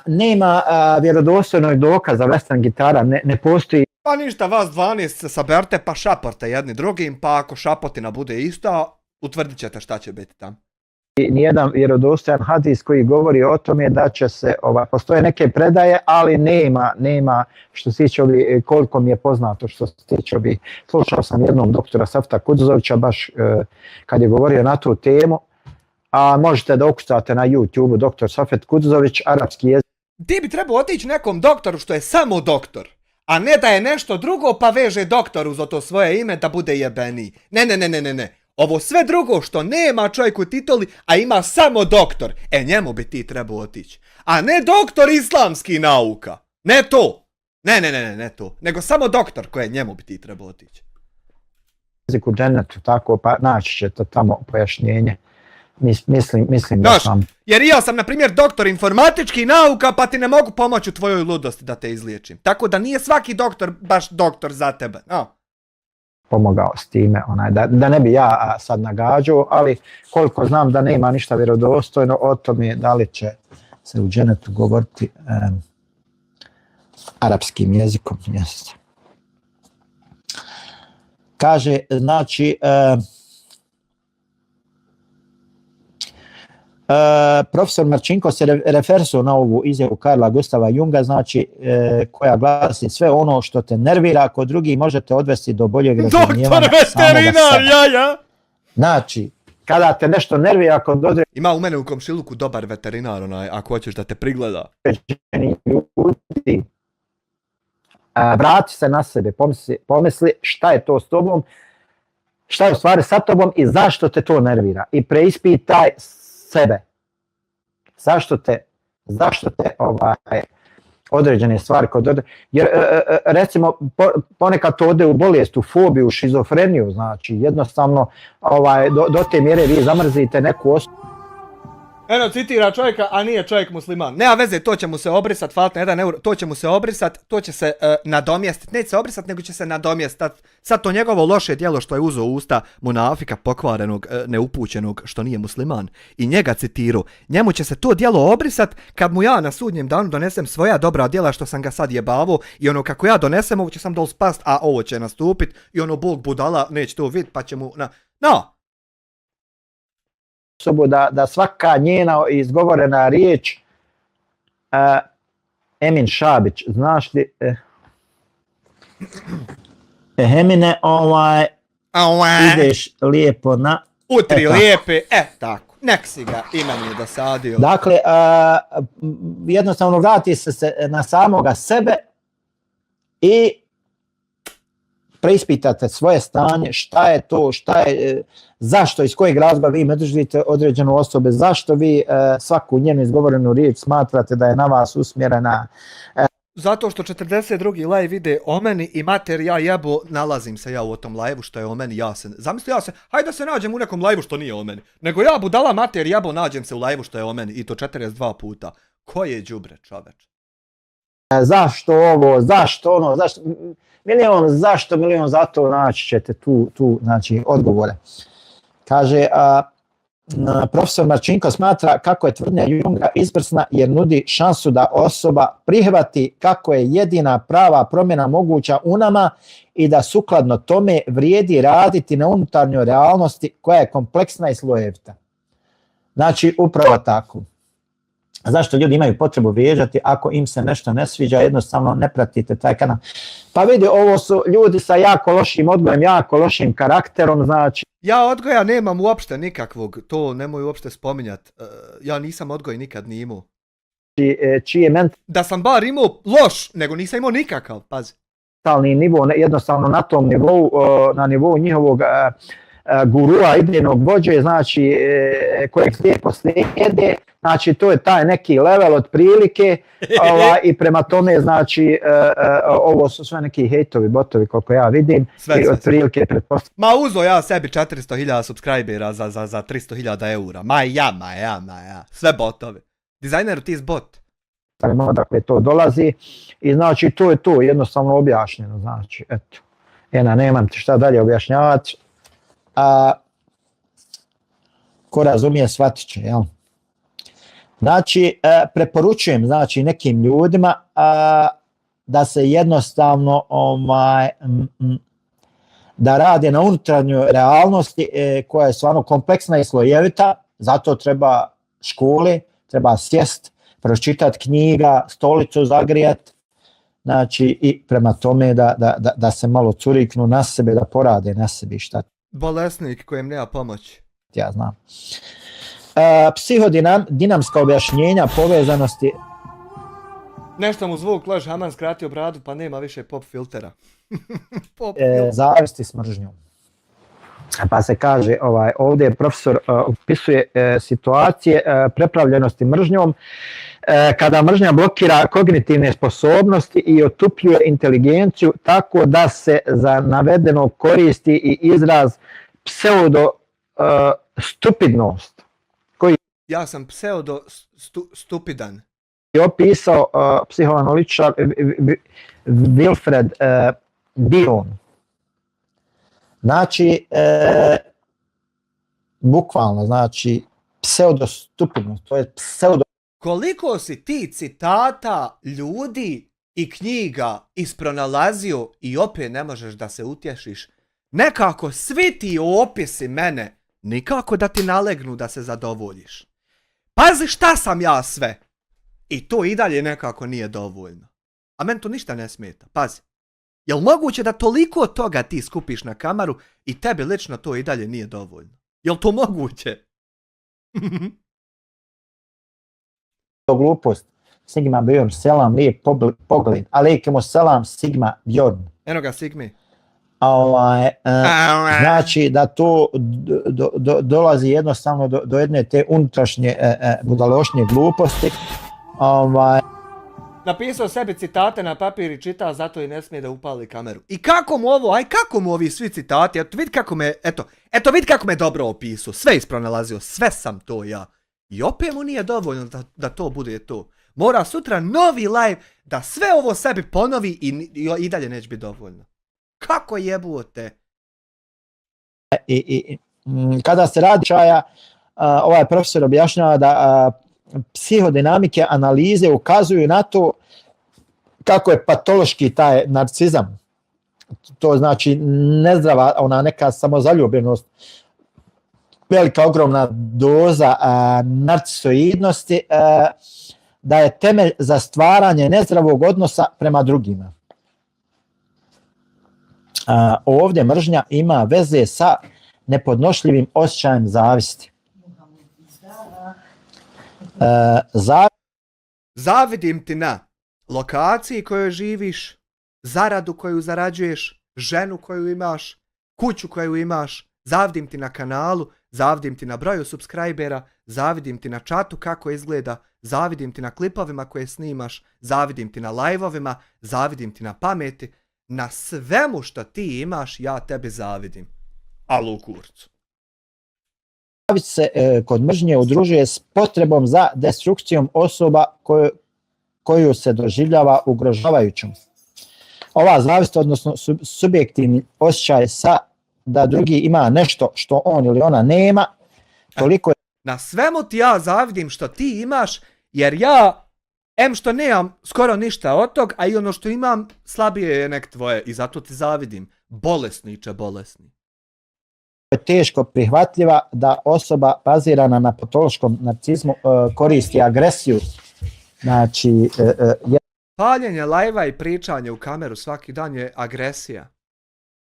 nema vjerodostojnog dokaza western gitara, ne postoji. Pa ništa, vas 12 se saberte pa šaporte jedni drugim, pa ako šapotina bude ista, utvrdit ćete šta će biti tam. Nijedan vjerodostojan hadis koji govori o tome da će se, postoje neke predaje, ali nema što se tiče koliko mi je poznato što se tiče slušao sam jednom doktora Safta Kudzovića baš kad je govorio na tu temu, a možete da ukucate na YouTube doktor Safet Kudzović, arapski jezik. Ti bi trebao otići nekom doktoru što je samo doktor, a ne da je nešto drugo pa veže doktoru za to svoje ime da bude jebeniji. Ne. Ovo sve drugo što nema čovjek u tituli, a ima samo doktor, njemu bi ti trebao otići. A ne doktor islamskih nauka. Ne to. Ne to. Nego samo doktor koje njemu bi ti trebao otići. U džennetu, tako, pa naći ćete tamo pojašnjenje. Mislim da sam... Jer ja sam, na primjer, doktor informatičkih nauka, pa ti ne mogu pomoći u tvojoj ludosti da te izliječim. Tako da nije svaki doktor baš doktor za tebe. Pomogao s time, da ne bi ja sad nagađao, ali koliko znam da nema ništa vjerodostojno o tome da li će se u dženetu govoriti arapskim jezikom. Jeste. Kaže, znači, profesor Marčinko se refersuo na ovu izjavu Karla Gustava Junga, znači, koja glasi sve ono što te nervira kod drugih možete odvesti do boljeg razumijevanja samoga sebe. Ja. Znači, kada te nešto nervira kod određenih ima u mene u komšiluku dobar veterinar, ako hoćeš da te prigleda. Ljudi, vrati se na sebe, pomisli šta je to s tobom, šta je u stvari sa tobom i zašto te to nervira. I preispitaj sebe. Zašto te određene stvari jer recimo ponekad to ode u bolest, u fobiju, šizofreniju, znači jednostavno do te mjere vi zamrzite neku osobu. Eno, citira čovjeka, a nije čovjek musliman. Nema veze, to će mu se obrisat, falta 1 euro, to će mu se obrisat, to će se nadomjestiti. Neće se obrisat, nego će se nadomjestiti. Sad to njegovo loše djelo što je uzeo usta munafika pokvarenog, neupućenog, što nije musliman, i njega citirao. Njemu će se to djelo obrisat kad mu ja na sudnjem danu donesem svoja dobra djela što sam ga sad jebavo i kako ja donesem, ovo će sam dol spast, a ovo će nastupit i Bog budala neće to vidjeti pa će mu osobu da svaka njena izgovorena riječ Emin Šabić, znaš li Emine, ideš lijepo na utri lijepe, tako, nek si ga imenuje dosadio. Dakle, jednostavno vrati se na samoga sebe i preispitate svoje stanje, šta je to, zašto, iz kojeg razloga vi držite određenu osobe, zašto vi svaku njenu izgovorenu riječ smatrate da je na vas usmjerena. Zato što 42. live ide o meni i mater ja jebo, nalazim se ja u tom live-u što je o meni, zamisli hajde da se nađem u nekom live-u što nije o meni, nego ja budala mater jebo nađem se u live-u što je o meni i to 42 puta. Ko je đubre, čoveč? Zašto ovo, zašto ono, zašto... Milion zato naći ćete tu znači, odgovore. Kaže, profesor Marčinko smatra kako je tvrdnja Junga izvrsna jer nudi šansu da osoba prihvati kako je jedina prava promjena moguća u nama i da sukladno tome vrijedi raditi na unutarnjoj realnosti koja je kompleksna i slojevita. Znači, upravo tako. Zašto ljudi imaju potrebu vrijeđati ako im se nešto ne sviđa, jednostavno ne pratite taj kanal. Pa vidi, ovo su ljudi sa jako lošim odgojem, jako lošim karakterom, znači. Ja odgoja nemam uopšte nikakvog, to nemoj uopšte spominjat. Ja nisam odgoj nikad ni imao. Čiji je Da sam bar imao loš, nego nisam imao nikakav, pazi. mentalni nivo, jednostavno na tom nivou, na nivou njihovog gurua, idejnog vođe, znači kojeg slijepo slijede, znači to je taj neki level otprilike i prema tome znači ovo su sve neki hejtovi, botovi koliko ja vidim i otprilike pretpostavljam. Ma uzo ja sebi 400.000 subscribera za 300.000 eura, ma ja, sve botovi. Dizajner ti iz bot. Odakle to dolazi i znači to je to jednostavno objašnjeno, znači eto, nemam ti šta dalje objašnjavati. Ko razumije shvatit će, jel? Znači, preporučujem znači, nekim ljudima da se jednostavno da rade na unutarnjoj realnosti koja je stvarno kompleksna i slojevita, zato treba škole, treba sjest, pročitati knjiga, stolicu zagrijat, znači i prema tome da se malo curiknu na sebe, da porade na sebi šta. Bolesnik kojem nema pomoć. Ja znam. Psihodinamska objašnjenja povezanosti. Nešto mu zvuk loš, Haman skratio bradu pa nema više pop filtera. Zavisti s mržnjom. Pa se kaže, ovdje profesor opisuje situacije prepravljenosti mržnjom, kada mržnja blokira kognitivne sposobnosti i otupljuje inteligenciju tako da se za navedeno koristi i izraz pseudo-stupidnost. Ja sam pseudo-stupidan. Je opisao psihoanalitičar Wilfred Bion. Znači, bukvalno, znači, pseudo-stupidnost, to je pseudo... Koliko si ti citata ljudi i knjiga ispronalazio i opet ne možeš da se utješiš? Nekako svi ti opisi mene, nikako da ti nalegnu da se zadovoljiš. Pazi šta sam ja sve! I to i dalje nekako nije dovoljno. A meni to ništa ne smeta, pazi. Jel moguće da toliko toga ti skupiš na kameru i tebi lično to i dalje nije dovoljno? Jel to moguće? Glupost. Sigma Bjorn, selam, lijep pogled. Alejkemo selam, Sigma Bjorn. Eno ga, Sigmi. Znači da to dolazi jednostavno do jedne te unutrašnje budalošnje gluposti. Napisao sebi citate na papir i čita, zato i ne smije da upali kameru. I kako mu ovo, kako mu ovi svi citati, eto vidi kako me dobro opisao, sve ispronalazio, sve sam to ja. I opet mu nije dovoljno da to bude to. Mora sutra novi live da sve ovo sebi ponovi i dalje neće biti dovoljno. Kako jebote? Kada se radi čaja, ovaj profesor objašnjava da psihodinamike analize ukazuju na to kako je patološki taj narcizam. To znači nezdrava, ona neka samozaljubljenost, velika ogromna doza narcisoidnosti, da je temelj za stvaranje nezdravog odnosa prema drugima. Ovdje mržnja ima veze sa nepodnošljivim osjećajem zavisti. Zavidim ti na lokaciji kojoj živiš, zaradu koju zarađuješ, ženu koju imaš, kuću koju imaš, zavidim ti na kanalu, zavidim ti na broju subscribera, zavidim ti na čatu kako izgleda, zavidim ti na klipovima koje snimaš, zavidim ti na live-ovima, zavidim ti na pameti, na svemu što ti imaš ja tebi zavidim. Alu kurcu. Zavist se kod mržnje udružuje s potrebom za destrukcijom osoba koju se doživljava ugrožavajućom. Ova zavist, odnosno subjektivni osjećaj da drugi ima nešto što on ili ona nema, toliko je... Na svemu ti ja zavidim što ti imaš, jer ja, što nemam skoro ništa od tog, a i ono što imam slabije je nek tvoje i zato ti zavidim. Bolesniče, bolesni. teško prihvatljiva da osoba bazirana na patološkom narcizmu koristi agresiju. Znači, Paljenje lajva i pričanje u kameru svaki dan je agresija.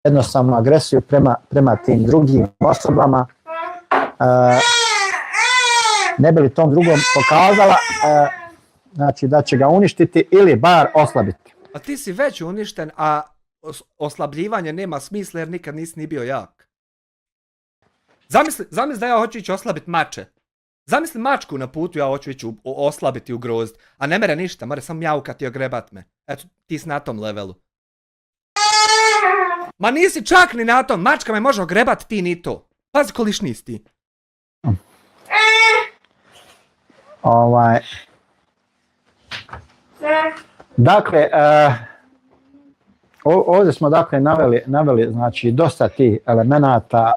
jednostavno agresiju prema tim drugim osobama. Ne bi li tom drugom pokazala znači da će ga uništiti ili bar oslabiti. A ti si već uništen, a oslabljivanje nema smisla jer nikad nisi ni bio jak. Zamisli da ja hoću ići oslabiti mače. Zamisli mačku na putu, ja hoću ići oslabiti, ugroziti. A ne mere ništa, more sam mjaukati i ogrebat me. Eto, ti si na tom levelu. Ma nisi čak ni na tom, mačka me može ogrebat, ti ni to. Pazi koliš nisi ti. Dakle, ovdje smo dakle naveli znači dosta tih elemenata,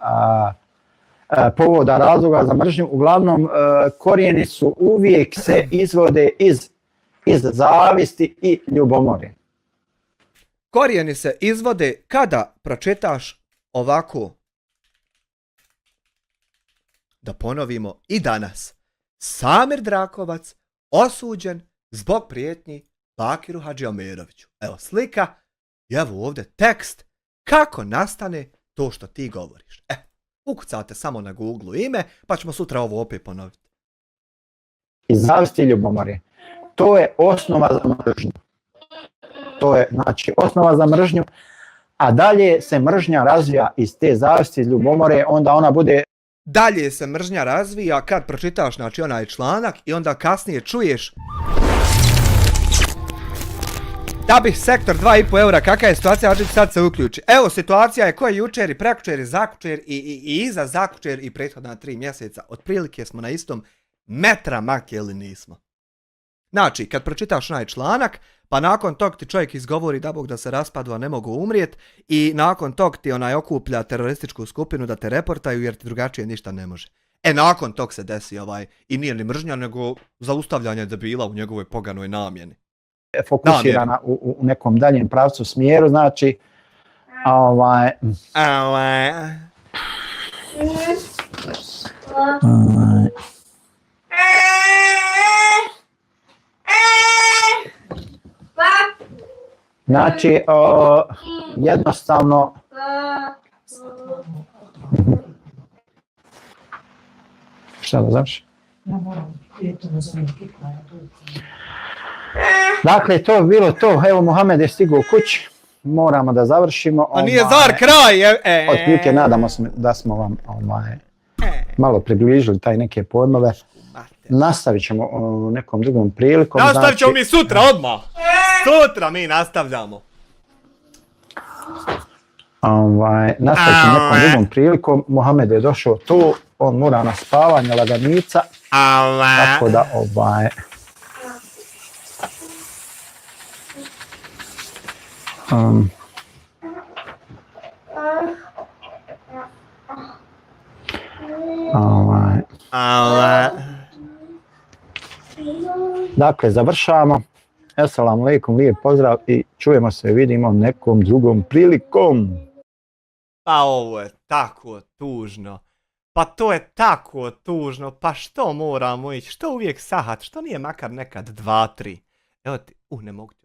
povoda, razloga za mržnju. Uglavnom, korijeni su uvijek se izvode iz zavisti i ljubomore. Korijeni se izvode kada pročitaš ovako. Da ponovimo i danas. Samir Drakovac osuđen zbog prijetnji Bakiru Hadžiomeroviću. Evo slika i evo ovdje tekst kako nastane to što ti govoriš. Ukucate samo na Google ime pa ćemo sutra ovo opet ponoviti. Iz zavisti i ljubomore. To je osnova za mržnju. To je znači osnova za mržnju, a dalje se mržnja razvija iz te zavisti i ljubomore, onda ona bude... Dalje se mržnja razvija kad pročitaš znači onaj članak i onda kasnije čuješ da bi sektor 2,5 eura, kakva je situacija, hoćete sad se uključi. Evo situacija je ko je jučer i prekučer i zakučer i iza zakučer i prethodna 3 mjeseca. Otprilike smo na istom metra mak ili nismo. Znači, kad pročitaš onaj članak, pa nakon tog ti čovjek izgovori da Bog da se raspadu, a ne mogu umrijet, i nakon tog ti onaj okuplja terorističku skupinu da te reportaju jer ti drugačije ništa ne može. Nakon tog se desi i nije ni mržnja, nego zaustavljanje debila u njegovoj poganoj namjeni. Fokusirana u nekom daljem pravcu smjeru, znači znači jednostavno šta da znaš? Dakle, to je bilo to. Evo, Mohamed je stigao u kući. Moramo da završimo. A nije zar kraj? Otprilike nadamo se da smo vam malo približili taj neke pojmove. Nastavit ćemo nekom drugom prilikom. Nastavit ćemo mi sutra odmah. Sutra mi nastavljamo. Nastavit ćemo nekom drugom prilikom. Mohamed je došao tu. On mora na spavanje, laganica. Tako da dakle, završavamo. Assalamu alaikum, lijep pozdrav i čujemo se i vidimo nekom drugom prilikom. Pa ovo je tako tužno. Pa to je tako tužno. Pa što moramo ići? Što uvijek sahat? Što nije makar nekad 2, 3? Evo ti, ne mogu ti